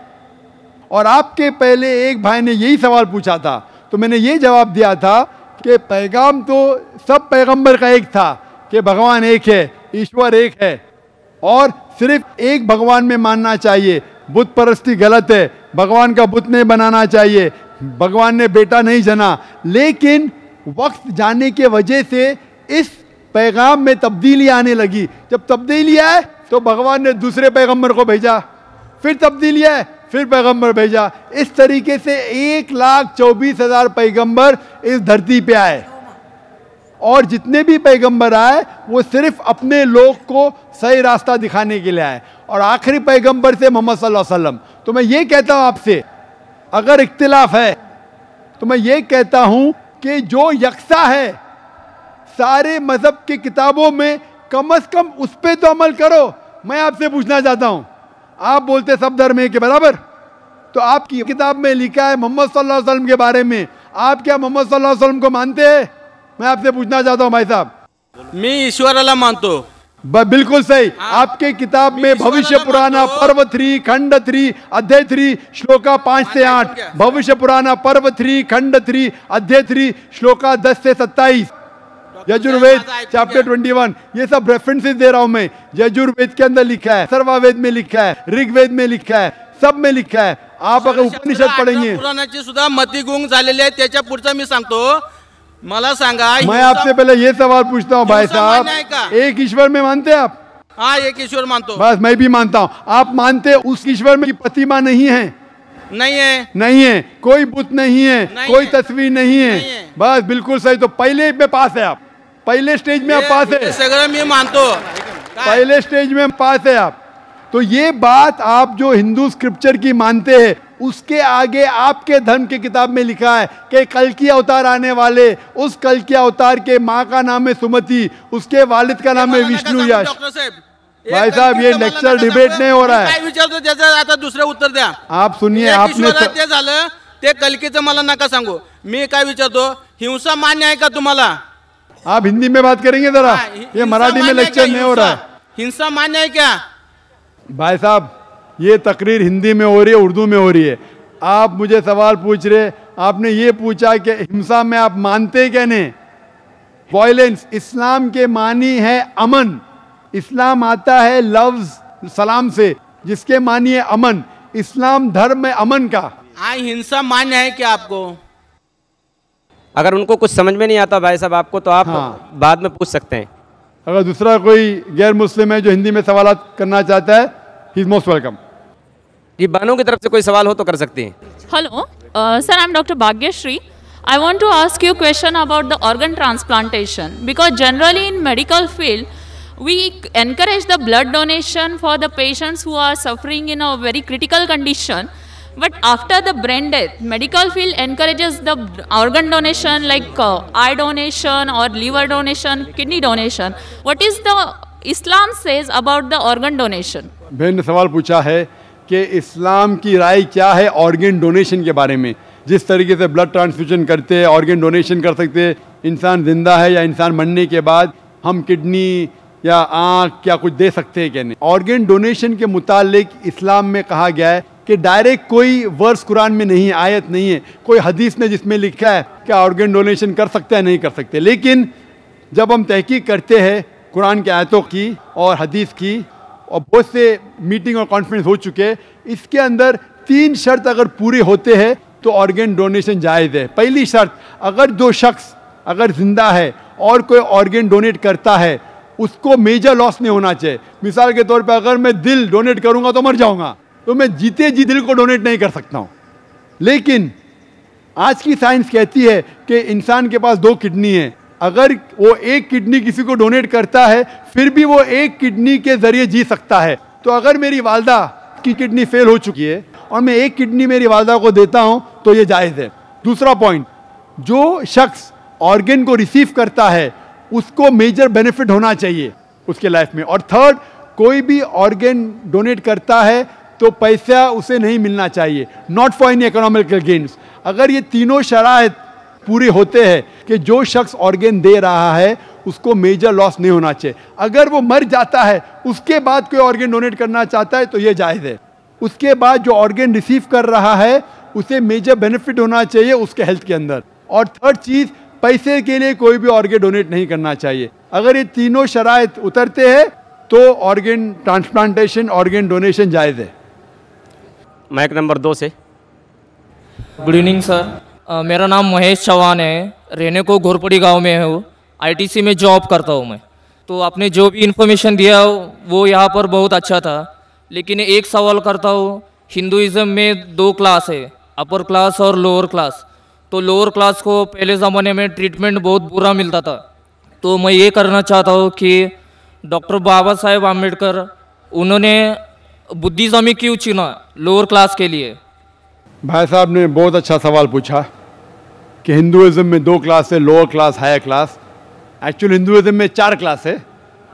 Speaker 5: और आपके पहले एक भाई ने यही सवाल पूछा था, तो मैंने ये जवाब दिया था कि पैगाम तो सब पैगंबर का एक था कि भगवान एक है, ईश्वर एक है और सिर्फ एक भगवान में मानना चाहिए. बुत परस्ती गलत है, भगवान का बुत नहीं बनाना चाहिए, भगवान ने बेटा नहीं जना. लेकिन वक्त जाने के वजह से इस पैगाम में तब्दीली आने लगी. जब तब्दीली आए तो भगवान ने दूसरे पैगंबर को भेजा, फिर तब्दीली आए, फिर पैगंबर भेजा. इस तरीके से 1,24,000 पैगंबर इस धरती पे आए. और जितने भी पैगंबर आए वो सिर्फ अपने लोग को सही रास्ता दिखाने के लिए आए. और आखिरी पैगंबर से मोहम्मद सल्लल्लाहु अलैहि वसल्लम. तो मैं ये कहता हूं आपसे, अगर इख्तिलाफ है तो मैं ये कहता हूं कि जो यकसा है सारे मजहब की किताबों में, कम से कम उस पर तो अमल करो. मैं आपसे पूछना चाहता हूं, आप बोलते सब धर्म है के बराबर, तो आपकी किताब में लिखा है मोहम्मद सल्लल्लाहु अलैहि वसल्लम के बारे में, आप क्या मोहम्मद सल्लल्लाहु अलैहि वसल्लम को मानते हैं? मैं आपसे पूछना चाहता हूं भाई साहब.
Speaker 7: मी ईश्वराला मानतो.
Speaker 5: बिल्कुल सही. आपके किताब में भविष्य पुराना पर्व 3 खंड 3 अध्याय 3 श्लोका 5 से 8, भविष्य पुराना पर्व 3 खंड 3 अध्याय 3 श्लोका 10 से 27, यजुर्वेद चैप्टर 21, ये सब रेफरेंसेस दे रहा हूं मैं. यजुर्वेद के अंदर लिखा है, सर्ववेद में लिखा है, ऋग्वेद में लिखा है, सब में लिखा है. आप अगर उपनिषद पढ़ेंगे,
Speaker 7: पुराणाची सुद्धा मतिगुंग झालेली आहे. त्याच्या पुढचा मी सांगतो. मला सांगा,
Speaker 5: मैं आपसे पहले ये सवाल पूछता हूँ भाई साहब, एक ईश्वर में मानते हैं आप?
Speaker 7: हाँ, एक ईश्वर मानतो.
Speaker 5: बस मैं भी मानता हूँ. आप मानते उस ईश्वर में प्रतिमा नहीं है?
Speaker 7: नहीं है.
Speaker 5: नहीं है. कोई बुत नहीं है, कोई तस्वीर नहीं है. बस बिल्कुल सही. तो पहले में पास है आप, पहले स्टेज में आप पास है.
Speaker 7: सगळं मी मानतो.
Speaker 5: पहले स्टेज में पास है आप. तो ये बात आप जो हिंदू स्क्रिप्चर की मानते हैं, उसके आगे आपके धर्म की किताब में लिखा है कि कल की अवतार आने वाले, उस कल की अवतार के माँ का नाम है सुमति, उसके वालिद का नाम है विष्णु यश. भाई साहब, ये लेक्चर डिबेट नहीं हो रहा है.
Speaker 7: विचारतो त्याचं आता दुसरं उत्तर द्या.
Speaker 5: आप सुनिए. आपने
Speaker 7: ते झालं, ते कलकीचं मला नका सांगू. मी काय विचारतो, हिंसा मान्य आहे का तुम्हाला?
Speaker 5: आप हिंदी में बात करेंगे जरा, ये मराठी में लेक्चर नहीं हो रहा है.
Speaker 7: हिंसा मान्य है क्या?
Speaker 5: भाई साहब, ये तकरीर हिंदी में हो रही है, उर्दू में हो रही है. आप मुझे सवाल पूछ रहे, आपने ये पूछा कि हिंसा में आप मानते क्या नहीं? वायलेंस, इस्लाम के मानी है अमन. इस्लाम आता है लफ्ज सलाम से, जिसके मानी है अमन. इस्लाम धर्म है अमन का.
Speaker 7: आज हिंसा मान्य है क्या आपको?
Speaker 8: अगर उनको कुछ समझ में नहीं आता भाई साहब आपको, तो आप बाद में पूछ सकते हैं।
Speaker 5: अगर दूसरा कोई गैर मुस्लिम है जो हिंदी में सवाल करना चाहता है, ही इज मोस्ट वेलकम।
Speaker 8: ये बहनों की तरफ से कोई सवाल हो तो कर सकती हैं।
Speaker 9: Hello sir, I am doctor Bhagyashree. I want to ask you a question about the organ transplantation, because generally in medical field we encourage the blood donation for the patients who are suffering in a very critical condition, but after the brain death medical field encourages the organ donation like eye donation or liver donation, kidney donation. What is the Islam says about the organ donation?
Speaker 5: बहन ने सवाल पूछा है कि इस्लाम की राय क्या है organ donation के बारे में। जिस तरीके से ब्लड ट्रांसफ्यूजन करते हैं, ऑर्गन डोनेशन कर सकते हैं, इंसान जिंदा है या इंसान मरने के बाद हम किडनी या आँख या कुछ दे सकते हैं क्या नहीं। ऑर्गन डोनेशन के मुतालिक इस्लाम में कहा गया है कि डायरेक्ट कोई वर्स कुरान में नहीं है, आयत नहीं है, कोई हदीस ने जिसमें लिखा है क्या ऑर्गन डोनेशन कर सकते हैं नहीं कर सकते। लेकिन जब हम तहकीक करते हैं कुरान के आयतों की और हदीस की, और बहुत से मीटिंग और कॉन्फ्रेंस हो चुके हैं, इसके अंदर 3 शर्त अगर पूरे होते हैं तो ऑर्गन डोनेशन जायज़ है। पहली शर्त, अगर दो शख्स अगर जिंदा है और कोई ऑर्गन डोनेट करता है उसको मेजर लॉस नहीं होना चाहिए। मिसाल के तौर पे अगर मैं दिल डोनेट करूंगा तो मर जाऊंगा, तो मैं जीते जी दिल को डोनेट नहीं कर सकता हूं। लेकिन आज की साइंस कहती है कि इंसान के पास 2 किडनी है, अगर वो एक किडनी किसी को डोनेट करता है फिर भी वो एक किडनी के जरिए जी सकता है। तो अगर मेरी वालदा की किडनी फेल हो चुकी है और मैं एक किडनी मेरी वालदा को देता हूं तो ये जायज़ है। दूसरा पॉइंट, जो शख्स ऑर्गन को रिसीव करता है उसको मेजर बेनिफिट होना चाहिए उसके लाइफ में। और थर्ड, कोई भी ऑर्गन डोनेट करता है तो पैसा उसे नहीं मिलना चाहिए, not for any economical gains. अगर ये तीनों शराइत पूरे होते हैं कि जो शख्स ऑर्गन दे रहा है उसको मेजर लॉस नहीं होना चाहिए। अगर वो मर जाता है उसके बाद कोई ऑर्गन डोनेट करना चाहता है तो ये जायज़ है। उसके बाद जो ऑर्गन रिसीव कर रहा है उसे मेजर बेनिफिट होना चाहिए उसके हेल्थ के अंदर। और थर्ड चीज़, पैसे के लिए कोई भी ऑर्गन डोनेट नहीं करना चाहिए। अगर ये तीनों शराइत उतरते हैं तो ऑर्गन ट्रांसप्लांटेशन, ऑर्गन डोनेशन जायज़ है।
Speaker 8: माइक नंबर 2 से।
Speaker 10: गुड इवनिंग सर, मेरा नाम महेश चौहान है, रहने को घोरपड़ी गांव में हूँ, आईटीसी में जॉब करता हूँ मैं। तो आपने जो भी इन्फॉर्मेशन दिया वो यहाँ पर बहुत अच्छा था, लेकिन एक सवाल करता हूँ। हिंदुइज़्म में 2 क्लास है, अपर क्लास और लोअर क्लास। तो लोअर क्लास को पहले ज़माने में ट्रीटमेंट बहुत बुरा मिलता था। तो मैं ये करना चाहता हूँ कि डॉक्टर बाबा साहेब आम्बेडकर उन्होंने बुद्धिज़्म ही क्यों चुना लोअर क्लास के लिए?
Speaker 5: भाई साहब ने बहुत अच्छा सवाल पूछा कि हिंदुइज़्म में 2 क्लास है, lower class, higher class. Actually Hinduism में 4 क्लास है,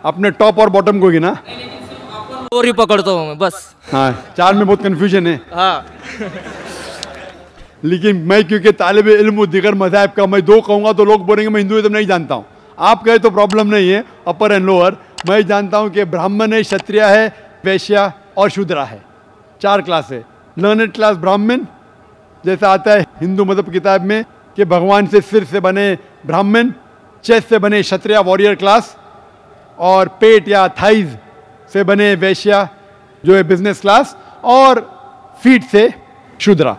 Speaker 5: अपने टॉप और बॉटम को गिना।
Speaker 10: लोअर ही पकड़ता हूँ मैं बस।
Speaker 5: हाँ, 4 में बहुत कन्फ्यूजन है।
Speaker 10: हाँ
Speaker 5: लेकिन मैं क्योंकि तालिब इल्म दिगर मज़ाहिब का, मैं 2 कहूँगा तो लोग बोलेंगे मैं हिंदुइज़्म नहीं जानता हूँ। आप कहे तो प्रॉब्लम नहीं है, अपर एंड लोअर। मैं जानता हूँ कि ब्राह्मण है, क्षत्रिय है, वैश्या और शूद्रा है। 4 क्लास है। लर्नेड क्लास ब्राह्मण, जैसा आता है हिंदू मजहब किताब में कि भगवान से सिर से बने ब्राह्मण, चेस्ट से बने क्षत्रिय वॉरियर क्लास, और पेट या थाइज से बने वैश्या जो है बिजनेस क्लास, और फीट से शूद्रा।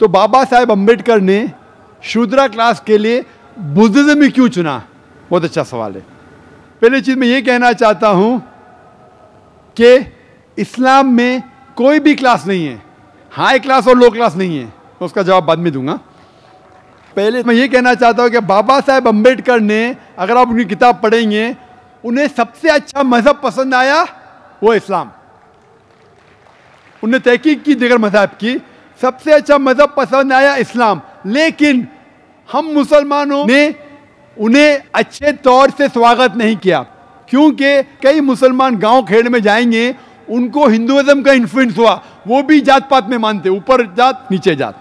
Speaker 5: तो बाबा साहेब अम्बेडकर ने शूद्रा क्लास के लिए बुद्धिज्म ही क्यों चुना? बहुत अच्छा सवाल है। पहली चीज़ मैं ये कहना चाहता हूँ कि इस्लाम में कोई भी क्लास नहीं है, हाई क्लास और लो क्लास नहीं है। तो उसका जवाब बाद में दूंगा। पहले मैं ये कहना चाहता हूँ कि बाबा साहेब अम्बेडकर ने, अगर आप उनकी किताब पढ़ेंगे, उन्हें सबसे अच्छा मज़हब पसंद आया वो इस्लाम। उन्हें तहकीक की दिगर मज़हब की, सबसे अच्छा मज़हब पसंद आया इस्लाम। लेकिन हम मुसलमानों ने उन्हें अच्छे तौर से स्वागत नहीं किया, क्योंकि कई मुसलमान गांव खेड़ में जाएंगे, उनको हिंदुइज्म का इन्फ्लुएंस हुआ, वो भी जात पात में मानते, ऊपर जात नीचे जात।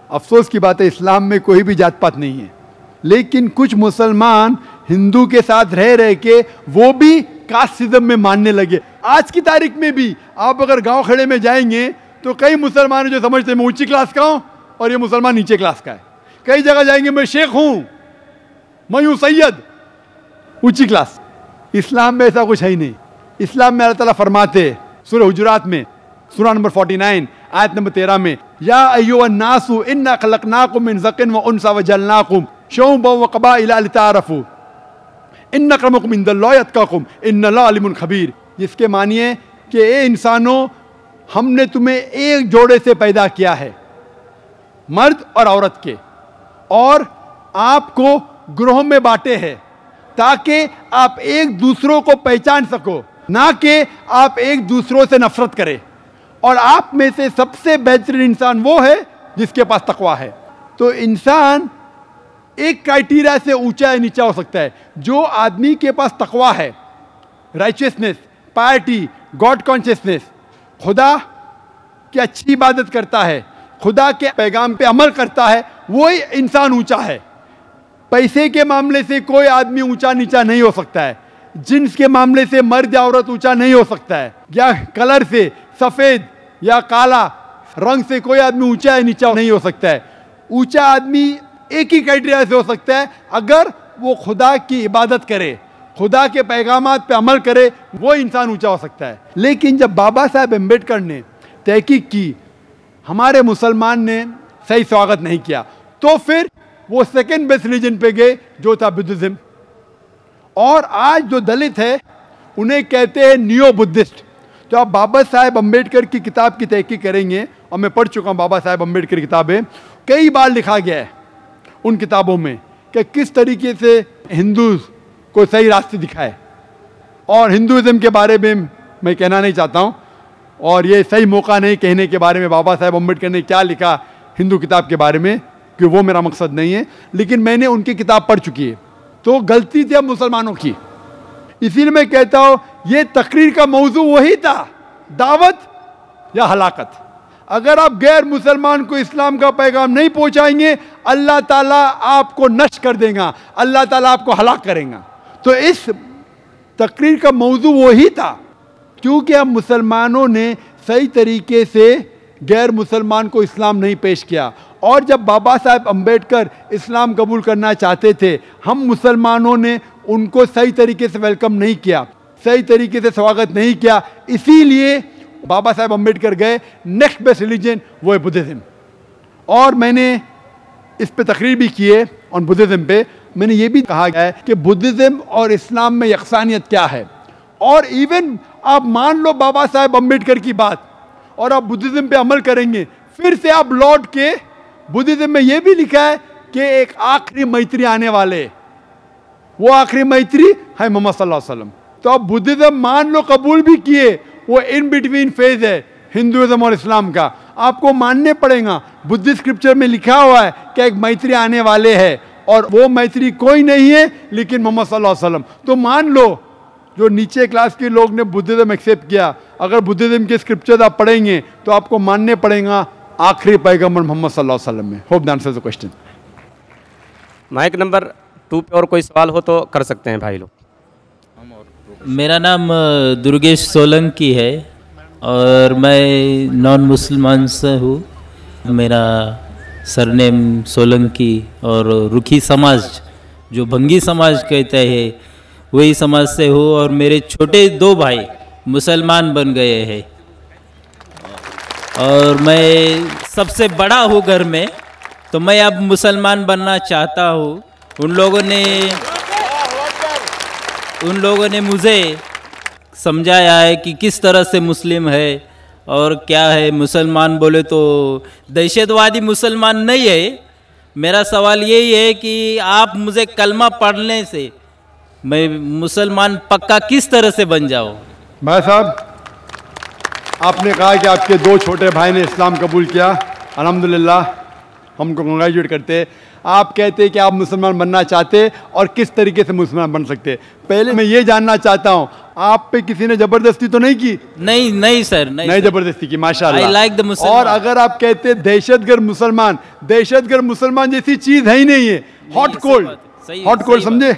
Speaker 5: अफसोस की बात है, इस्लाम में कोई भी जात पात नहीं है। लेकिन कुछ मुसलमान हिंदू के साथ रह रह के वो भी कास्टिज्म में मानने लगे। आज की तारीख में भी आप अगर गांव खेड़े में जाएंगे तो कई मुसलमान जो समझते हैं मैं ऊंची क्लास का हूँ और ये मुसलमान नीचे क्लास का है। कई जगह जाएंगे मैं शेख हूँ, मैं हूँ सैयद, ऊंची क्लास। इस्लाम में ऐसा कुछ है ही नहीं। इस्लाम में अल्लाह ताला फरमाते सूरह हुजुरात में, सूरह नंबर 49, आयत नंबर 13 में, या अय्युहन नासु इन्ना खलकनाकुम मिन ज़किन व उनसा व जअलनाकुम शुअबन व क़बाइला लिताअरफू इन्न अक्रमकुम इंदल्लाहि अत्क़ाकुम इन्नल्लाह अलीमुन खबीर। जिसके मानिए कि ए इंसानों, हमने तुम्हें एक जोड़े से पैदा किया है, मर्द और औरत के, और आपको ग्रोह में बांटे हैं ताकि आप एक दूसरों को पहचान सको, ना कि आप एक दूसरों से नफरत करें। और आप में से सबसे बेहतरीन इंसान वो है जिसके पास तकवा है। तो इंसान एक क्राइटेरिया से ऊंचा या नीचा हो सकता है। जो आदमी के पास तकवा है, राइचियसनेस, पायरिटी, गॉड कॉन्शियसनेस, खुदा की अच्छी इबादत करता है, खुदा के पैगाम पे अमल करता है, वही इंसान ऊंचा है। पैसे के मामले से कोई आदमी ऊंचा नीचा नहीं हो सकता है, जिन्स के मामले से मर्द या औरत ऊंचा नहीं हो सकता है, या कलर से, सफ़ेद या काला रंग से कोई आदमी ऊंचा या नीचा नहीं हो सकता है। ऊंचा आदमी एक ही क्राइटेरिया से हो सकता है, अगर वो खुदा की इबादत करे, खुदा के पैगामात पे अमल करे, वो इंसान ऊंचा हो सकता है। लेकिन जब बाबा साहब अम्बेडकर ने तहकीक की, हमारे मुसलमान ने सही स्वागत नहीं किया, तो फिर वो सेकेंड बेस्ट रिलीजन पे गए जो था बुद्धिज्म। और आज जो दलित है उन्हें कहते हैं नियो बुद्धिस्ट। तो आप बाबा साहेब अम्बेडकर की किताब की तहकीक करेंगे, और मैं पढ़ चुका हूँ बाबा साहेब अम्बेडकर की किताबें, कई बार लिखा गया है उन किताबों में कि किस तरीके से हिंदू को सही रास्ते दिखाए। और हिंदुइज्म के बारे में मैं कहना नहीं चाहता हूँ, और ये सही मौका नहीं कहने के बारे में बाबा साहेब अम्बेडकर ने क्या लिखा हिंदू किताब के बारे में, कि वो मेरा मकसद नहीं है। लेकिन मैंने उनकी किताब पढ़ चुकी है, तो गलती थी अब मुसलमानों की। इसीलिए मैं कहता हूँ ये तकरीर का मौजू वही था, दावत या हलाकत। अगर आप गैर मुसलमान को इस्लाम का पैगाम नहीं पहुंचाएंगे, अल्लाह ताला आपको नष्ट कर देगा, अल्लाह ताला आपको हलाक करेगा। तो इस तकरीर का मौजू वही था, क्योंकि अब मुसलमानों ने सही तरीके से गैर मुसलमान को इस्लाम नहीं पेश किया। और जब बाबा साहब अम्बेडकर इस्लाम कबूल करना चाहते थे, हम मुसलमानों ने उनको सही तरीके से वेलकम नहीं किया, सही तरीके से स्वागत नहीं किया। इसीलिए बाबा साहब अम्बेडकर गए, नेक्स्ट बेस्ट रिलीजन वो है बुद्धिज्म। और मैंने इस पे तकरीर भी की है, और बुद्धिज्म पे मैंने ये भी कहा है कि बुद्धिज्म और इस्लाम में यकसानियत क्या है। और इवन आप मान लो बाबा साहब अम्बेडकर की बात और आप बुद्धिज्म पे अमल करेंगे, फिर से आप लौट के बुद्धिज्म में ये भी लिखा है कि एक आखिरी मैत्री आने वाले, वो आखिरी मैत्री है मोहम्मद सल्लल्लाहु अलैहि वसल्लम। तो आप बुद्धिज्म मान लो कबूल भी किए, वो इन बिटवीन फेज है हिंदुइज्म और इस्लाम का, आपको मानने पड़ेगा। बुद्धिस्ट स्क्रिप्चर में लिखा हुआ है कि एक मैत्री आने वाले है, और वो मैत्री कोई नहीं है लेकिन मोहम्मद सल्लल्लाहु अलैहि वसल्लम। तो मान लो जो नीचे क्लास के लोग ने बुद्धिज्म एक्सेप्ट किया, अगर बुद्धिज्म के स्क्रिप्चर आप पढ़ेंगे तो आपको मानने पड़ेगा आखिरी पैगंबर मोहम्मद सल्लल्लाहु अलैहि वसल्लम में। Hope that answers the question.
Speaker 8: Mic number 2 पे और कोई सवाल हो तो कर सकते हैं भाई लोग।
Speaker 11: मेरा नाम दुर्गेश सोलंकी है और मैं नॉन मुसलमान से हूँ। मेरा सरनेम सोलंकी, और रुखी समाज जो भंगी समाज कहते हैं वही समाज से हूँ। और मेरे छोटे 2 भाई मुसलमान बन गए हैं, और मैं सबसे बड़ा हूँ घर में, तो मैं अब मुसलमान बनना चाहता हूँ। उन लोगों ने मुझे समझाया है कि किस तरह से मुस्लिम है और क्या है। मुसलमान बोले तो दहशतवादी मुसलमान नहीं है। मेरा सवाल यही है कि आप मुझे कलमा पढ़ने से मैं मुसलमान पक्का किस तरह से बन जाऊँ।
Speaker 5: भाई साहब, आपने कहा कि आपके 2 छोटे भाई ने इस्लाम कबूल किया, अल्हम्दुलिल्लाह, हमको कंग्रेचुलेट करते। आप कहते कि आप मुसलमान बनना चाहते और किस तरीके से मुसलमान बन सकते। पहले मैं ये जानना चाहता हूँ, आप पे किसी ने जबरदस्ती तो नहीं की?
Speaker 11: नहीं सर, नहीं
Speaker 5: जबरदस्ती की, माशाअल्लाह।
Speaker 11: I like the मुसलमान।
Speaker 5: और अगर आप कहते दहशतगर्द मुसलमान जैसी चीज है ही नहीं है। हॉट कोल्ड समझे,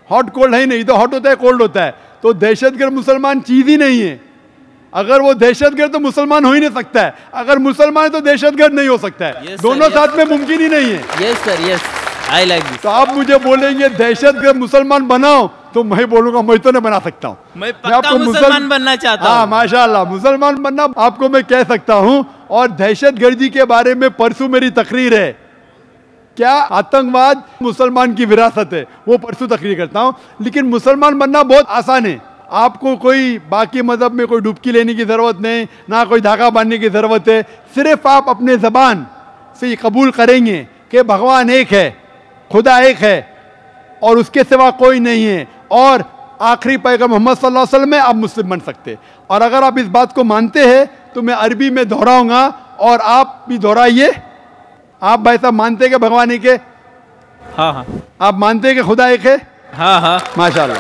Speaker 5: हॉट कोल्ड है ही नहीं, तो हॉट होता है कोल्ड होता है। तो दहशतगर्द मुसलमान चीज ही नहीं है। अगर वो दहशतगर्द तो मुसलमान हो ही नहीं सकता है, अगर मुसलमान है तो दहशतगर्द नहीं हो सकता है। दोनों साथ में मुमकिन ही नहीं है।
Speaker 11: Yes sir, yes. I like this.
Speaker 5: तो आप मुझे बोलेंगे दहशतगर्द मुसलमान बनाओ, तो मैं बोलूंगा मैं तो नहीं बना सकता हूँ।
Speaker 11: मैं पक्का मुसलमान बनना चाहता हूँ।
Speaker 5: हाँ माशाल्लाह, मुसलमान बनना आपको मैं कह सकता हूँ। और दहशतगर्दी के बारे में परसों मेरी तकरीर है, क्या आतंकवाद मुसलमान की विरासत है, वो परसों तकरीर करता हूँ। लेकिन मुसलमान बनना बहुत आसान है, आपको कोई बाकी मजहब में कोई डुबकी लेने की ज़रूरत नहीं, ना कोई धागा बांधने की ज़रूरत है। सिर्फ आप अपने ज़बान से ये कबूल करेंगे कि भगवान एक है, खुदा एक है और उसके सिवा कोई नहीं है, और आखिरी पैगम्बर मोहम्मद सल्लल्लाहु अलैहि वसल्लम में आप मुस्लिम बन सकते। और अगर आप इस बात को मानते हैं तो मैं अरबी में दोहराऊंगा और आप भी दोहराइए। आप भाई साहब मानते हैं कि भगवान एक है?
Speaker 11: हाँ हाँ।
Speaker 5: आप मानते हैं कि खुदा एक है?
Speaker 11: हाँ हाँ
Speaker 5: माशाल्लाह।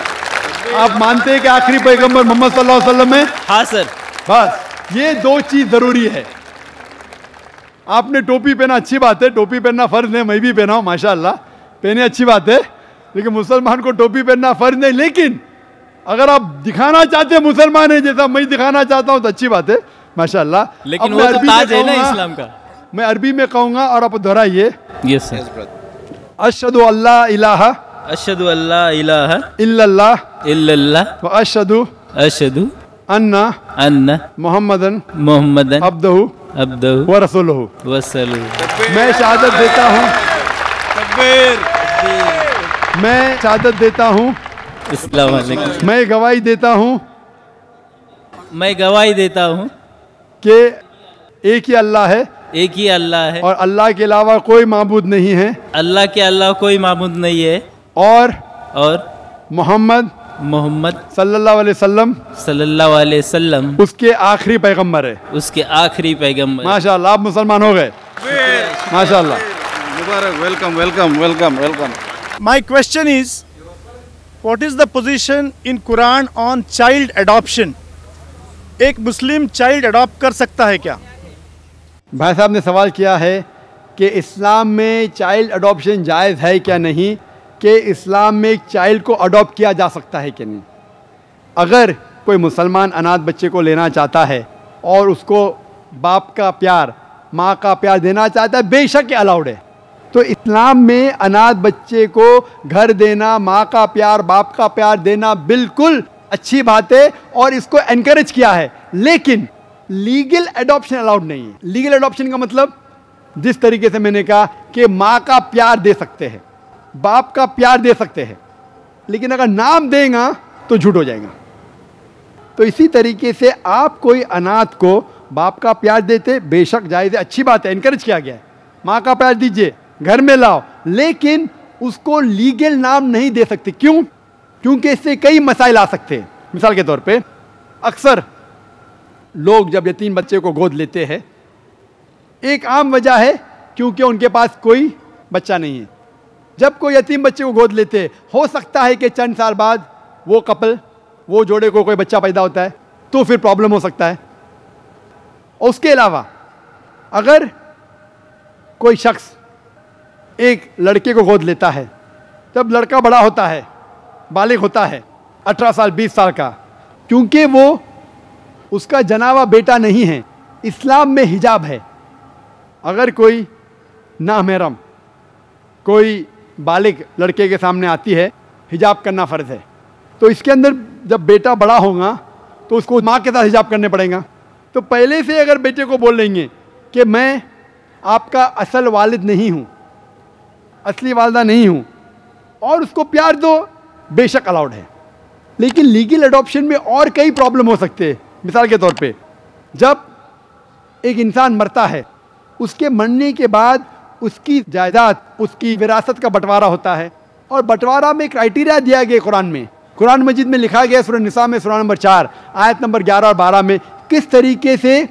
Speaker 5: आप मानते हैं कि आखिरी पैगम्बर मोहम्मद सल्लल्लाहु अलैहि वसल्लम है?
Speaker 11: हाँ सर।
Speaker 5: बस ये दो चीज जरूरी है। आपने टोपी पहना अच्छी बात है, टोपी पहनना फर्ज है, मैं भी पहना हूं माशाल्लाह, पहने अच्छी बात है। लेकिन मुसलमान को टोपी पहनना फर्ज नहीं। लेकिन अगर आप दिखाना चाहते हैं मुसलमान है जैसा मैं दिखाना चाहता हूं तो अच्छी बात है माशाल्लाह।
Speaker 11: लेकिन वो तो ताज है ना इस्लाम का।
Speaker 5: मैं अरबी में कहूंगा और आप दोहराइए।
Speaker 11: Yes sir.
Speaker 5: अशहदु अल्ला इलाहा
Speaker 11: अशहदु अल्ला इलाहा
Speaker 5: इल्लल्लाह
Speaker 11: इल्लल्लाह
Speaker 5: व अशहदु
Speaker 11: अन्ना
Speaker 5: मुहम्मदन
Speaker 11: अब्दुहु
Speaker 5: व रसूलुहु। मैं शहादत देता हूँ, मैं शहादत देता हूँ,
Speaker 11: अस्सलाम वालेकुम।
Speaker 5: मैं गवाही देता हूँ,
Speaker 11: मैं गवाही देता हूँ
Speaker 5: कि एक ही अल्लाह है,
Speaker 11: एक ही अल्लाह है
Speaker 5: और अल्लाह के अलावा कोई माबूद नहीं है,
Speaker 11: अल्लाह के अलावा कोई माबूद नहीं है,
Speaker 5: और
Speaker 11: मोहम्मद
Speaker 5: सल्लल्लाहु अलैहि वसल्लम उसके आखिरी पैगंबर है,
Speaker 11: उसके आखिरी पैगंबर।
Speaker 5: माशाल्लाह, आप मुसलमान हो गए माशाल्लाह।
Speaker 12: मुबारक, welcome welcome welcome welcome.
Speaker 13: My question is, what is the position in Quran on child adoption? एक मुस्लिम चाइल्ड अडॉप्ट कर सकता है क्या?
Speaker 5: भाई साहब ने सवाल किया है कि इस्लाम में चाइल्ड अडॉप्शन जायज़ है क्या नहीं, कि इस्लाम में एक चाइल्ड को अडॉप्ट किया जा सकता है कि नहीं। अगर कोई मुसलमान अनाथ बच्चे को लेना चाहता है और उसको बाप का प्यार, माँ का प्यार देना चाहता है, बेशक अलाउड है। तो इस्लाम में अनाथ बच्चे को घर देना, माँ का प्यार, बाप का प्यार देना बिल्कुल अच्छी बात है और इसको एनकरेज किया है। लेकिन लीगल एडॉप्शन अलाउड नहीं है। लीगल एडॉप्शन का मतलब जिस तरीके से मैंने कहा कि माँ का प्यार दे सकते हैं, बाप का प्यार दे सकते हैं, लेकिन अगर नाम देगा तो झूठ हो जाएगा। तो इसी तरीके से आप कोई अनाथ को बाप का प्यार देते, बेशक जायज़ है, अच्छी बात है, एनकरेज किया गया है। माँ का प्यार दीजिए, घर में लाओ, लेकिन उसको लीगल नाम नहीं दे सकते। क्यों? क्योंकि इससे कई मसाइल आ सकते हैं। मिसाल के तौर पे अक्सर लोग जब यतीम बच्चे को गोद लेते हैं, एक आम वजह है क्योंकि उनके पास कोई बच्चा नहीं है। जब कोई यतीम बच्चे को गोद लेते हैं, हो सकता है कि चंद साल बाद वो कपल, वो जोड़े को कोई बच्चा पैदा होता है, तो फिर प्रॉब्लम हो सकता है। उसके अलावा अगर कोई शख्स एक लड़के को गोद लेता है, जब लड़का बड़ा होता है, बालिग होता है, 18 साल 20 साल का, क्योंकि वो उसका जनावा बेटा नहीं है, इस्लाम में हिजाब है। अगर कोई नामहरम कोई बालिग लड़के के सामने आती है, हिजाब करना फ़र्ज़ है। तो इसके अंदर जब बेटा बड़ा होगा तो उसको माँ के साथ हिजाब करने पड़ेगा। तो पहले से अगर बेटे को बोल लेंगे कि मैं आपका असल वालिद नहीं हूँ, असली वालदा नहीं हूँ, और उसको प्यार दो, बेशक अलाउड है। लेकिन लीगल अडॉप्शन में और कई प्रॉब्लम हो सकते हैं। मिसाल के तौर पे जब एक इंसान मरता है, उसके मरने के बाद उसकी जायदाद, उसकी विरासत का बंटवारा होता है, और बंटवारा में क्राइटेरिया दिया गया कुरान में। कुरान मजीद में लिखा गया सूरह निसा में सूरह नंबर 4 आयत नंबर 11 और 12 में किस तरीके से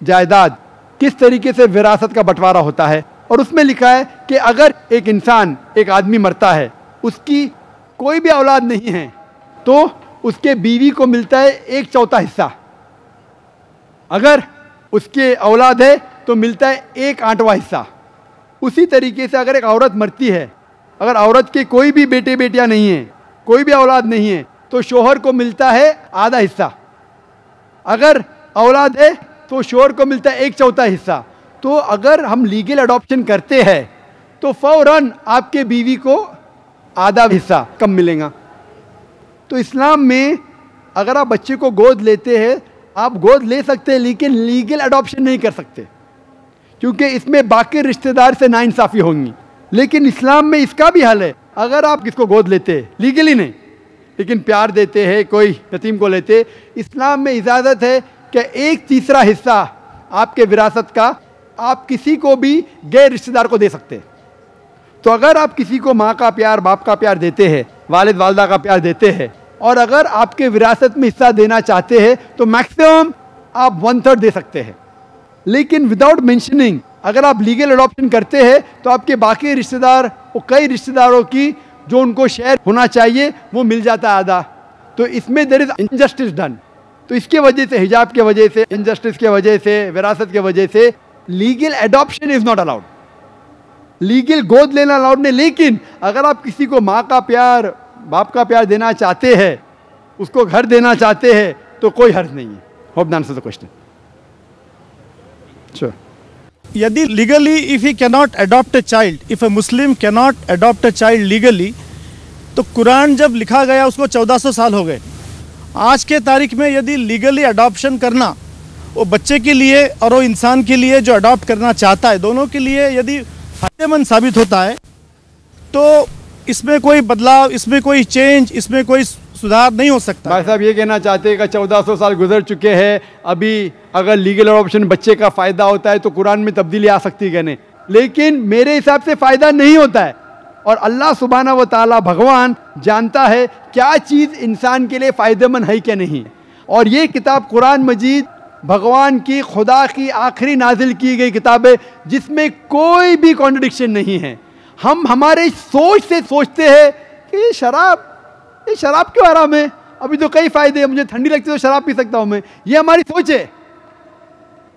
Speaker 5: जायदाद, किस तरीके से विरासत का बंटवारा होता है। और उसमें लिखा है कि अगर एक इंसान, एक आदमी मरता है, उसकी कोई भी औलाद नहीं है, तो उसके बीवी को मिलता है 1/4 हिस्सा। अगर उसके औलाद है तो मिलता है 1/8वां हिस्सा। उसी तरीके से अगर एक औरत मरती है, अगर औरत के कोई भी बेटे बेटियां नहीं हैं, कोई भी औलाद नहीं है, तो शोहर को मिलता है आधा हिस्सा। अगर औलाद है तो शोहर को मिलता है 1/4 हिस्सा। तो अगर हम लीगल अडॉप्शन करते हैं तो फौरन आपके बीवी को आधा हिस्सा कम मिलेगा। तो इस्लाम में अगर आप बच्चे को गोद लेते हैं, आप गोद ले सकते हैं, लेकिन लीगल अडॉप्शन नहीं कर सकते, क्योंकि इसमें बाकी रिश्तेदार से नाइंसाफ़ी होंगी। लेकिन इस्लाम में इसका भी हल है। अगर आप किसको गोद लेते हैं, लीगली नहीं, लेकिन प्यार देते हैं, कोई यतीम को लेते, इस्लाम में इजाज़त है कि 1/3 हिस्सा आपके विरासत का आप किसी को भी गैर रिश्तेदार को दे सकते हैं। तो अगर आप किसी को माँ का प्यार, बाप का प्यार देते हैं, वालिद वालदा का प्यार देते हैं, और अगर आपके विरासत में हिस्सा देना चाहते हैं, तो मैक्सिमम आप 1/3 दे सकते हैं। लेकिन विदाउट मेंशनिंग अगर आप लीगल अडॉप्शन करते हैं, तो आपके बाकी रिश्तेदार और कई रिश्तेदारों की जो उनको शेयर होना चाहिए वो मिल जाता है आधा। तो इसमें देयर इज इनजस्टिस डन। तो इसके वजह से, हिजाब के वजह से, इनजस्टिस के वजह से, विरासत के वजह से legal adoption is not allowed. Legal गोद लेना अलाउड नहीं। लेकिन अगर आप किसी को माँ का प्यार, बाप का प्यार देना चाहते हैं, उसको घर देना चाहते हैं, तो कोई हर्ज नहीं है। Hope that answers the question. Sure.
Speaker 13: यदि legally if he cannot adopt a child, if a Muslim cannot adopt a child legally, तो कुरान जब लिखा गया उसको 1400 साल हो गए। आज के तारीख में यदि लीगली अडॉप्शन करना वो बच्चे के लिए और वो इंसान के लिए जो अडॉप्ट करना चाहता है, दोनों के लिए यदि फायदेमंद साबित होता है, तो इसमें कोई बदलाव, इसमें कोई चेंज, इसमें कोई सुधार नहीं हो सकता।
Speaker 5: भाई साहब ये कहना चाहते हैं कि 1400 साल गुजर चुके हैं, अभी अगर लीगल अडॉप्शन बच्चे का फ़ायदा होता है तो कुरान में तब्दीली आ सकती है नहीं। लेकिन मेरे हिसाब से फ़ायदा नहीं होता है, और अल्लाह सुब्हाना व तआला भगवान जानता है क्या चीज़ इंसान के लिए फ़ायदेमंद है क्या नहीं। और ये किताब कुरान मजीद भगवान की, खुदा की आखिरी नाजिल की गई किताब है, जिसमें कोई भी कॉन्ट्रडिक्शन नहीं है। हम हमारे सोच से सोचते हैं कि ये शराब क्यों हराम है, अभी तो कई फ़ायदे हैं, मुझे ठंडी लगती है तो शराब पी सकता हूँ मैं, ये हमारी सोच है।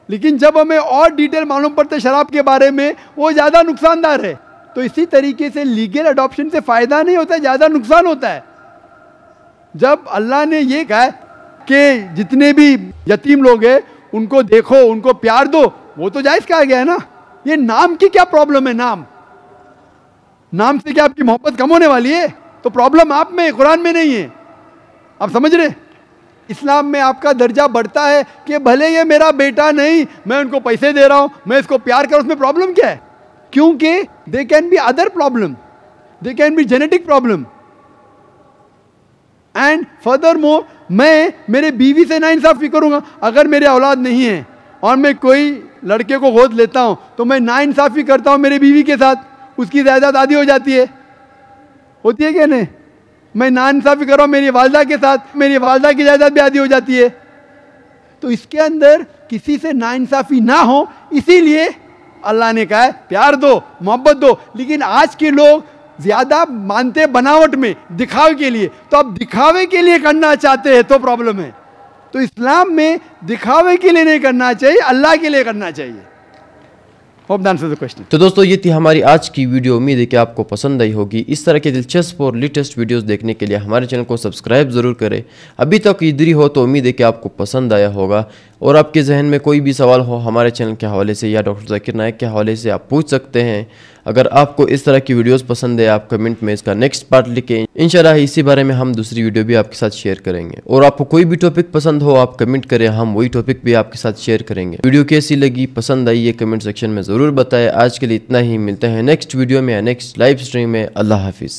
Speaker 5: लेकिन जब हमें और डिटेल मालूम पड़ता है शराब के बारे में, वो ज़्यादा नुकसानदार है। तो इसी तरीके से लीगल अडॉप्शन से फ़ायदा नहीं होता है, ज़्यादा नुकसान होता है। जब अल्लाह ने ये कहा कि जितने भी यतीम लोग हैं उनको देखो, उनको प्यार दो, वो तो जायज़ कहा गया है ना। ये नाम की क्या प्रॉब्लम है? नाम से क्या आपकी मोहब्बत कम होने वाली है? तो प्रॉब्लम आप में, कुरान में नहीं है। आप समझ रहे? इस्लाम में आपका दर्जा बढ़ता है कि भले ये मेरा बेटा नहीं, मैं उनको पैसे दे रहा हूँ, मैं इसको प्यार कर, उसमें प्रॉब्लम क्या है? क्योंकि they can be other problem, they can be genetic problem. And further more, मैं मेरे बीवी से नाइंसाफ़ी करूँगा। अगर मेरे औलाद नहीं है और मैं कोई लड़के को गोद लेता हूँ, तो मैं नाइंसाफ़ी करता हूँ मेरे बीवी के साथ, उसकी जायदाद आधी हो जाती है, होती है क्या नहीं? मैं नाइंसाफ़ी कर रहा हूँ मेरी वालदा के साथ, मेरी वालदा की जायदाद भी आधी हो जाती है। तो इसके अंदर किसी से नाइंसाफ़ी ना हो, इसीलिए अल्लाह ने कहा है प्यार दो, मोहब्बत दो। लेकिन आज के लोग ज़्यादा मानते बनावट में, दिखावे के लिए। तो अब दिखावे के लिए करना चाहते हैं तो प्रॉब्लम है। तो इस्लाम में दिखावे के लिए नहीं करना चाहिए, अल्लाह के लिए करना चाहिए। Hope that answers the question.
Speaker 1: तो दोस्तों ये थी हमारी आज की वीडियो। उम्मीद है कि आपको पसंद आई होगी। इस तरह के दिलचस्प और लेटेस्ट वीडियोस देखने के लिए हमारे चैनल को सब्सक्राइब ज़रूर करें। अभी तक इधर ही हो तो उम्मीद है कि आपको पसंद आया होगा। और आपके जहन में कोई भी सवाल हो हमारे चैनल के हवाले से या डॉक्टर जाकिर नायक के हवाले से, आप पूछ सकते हैं। अगर आपको इस तरह की वीडियोस पसंद है, आप कमेंट में इसका नेक्स्ट पार्ट लिखें। इंशाल्लाह इसी बारे में हम दूसरी वीडियो भी आपके साथ शेयर करेंगे। और आपको कोई भी टॉपिक पसंद हो, आप कमेंट करें, हम वही टॉपिक भी आपके साथ शेयर करेंगे। वीडियो कैसी लगी, पसंद आई, ये कमेंट सेक्शन में ज़रूर बताएं। आज के लिए इतना ही, मिलते हैं नेक्स्ट वीडियो में या नेक्स्ट लाइव स्ट्रीम में। अल्लाह हाफिज़।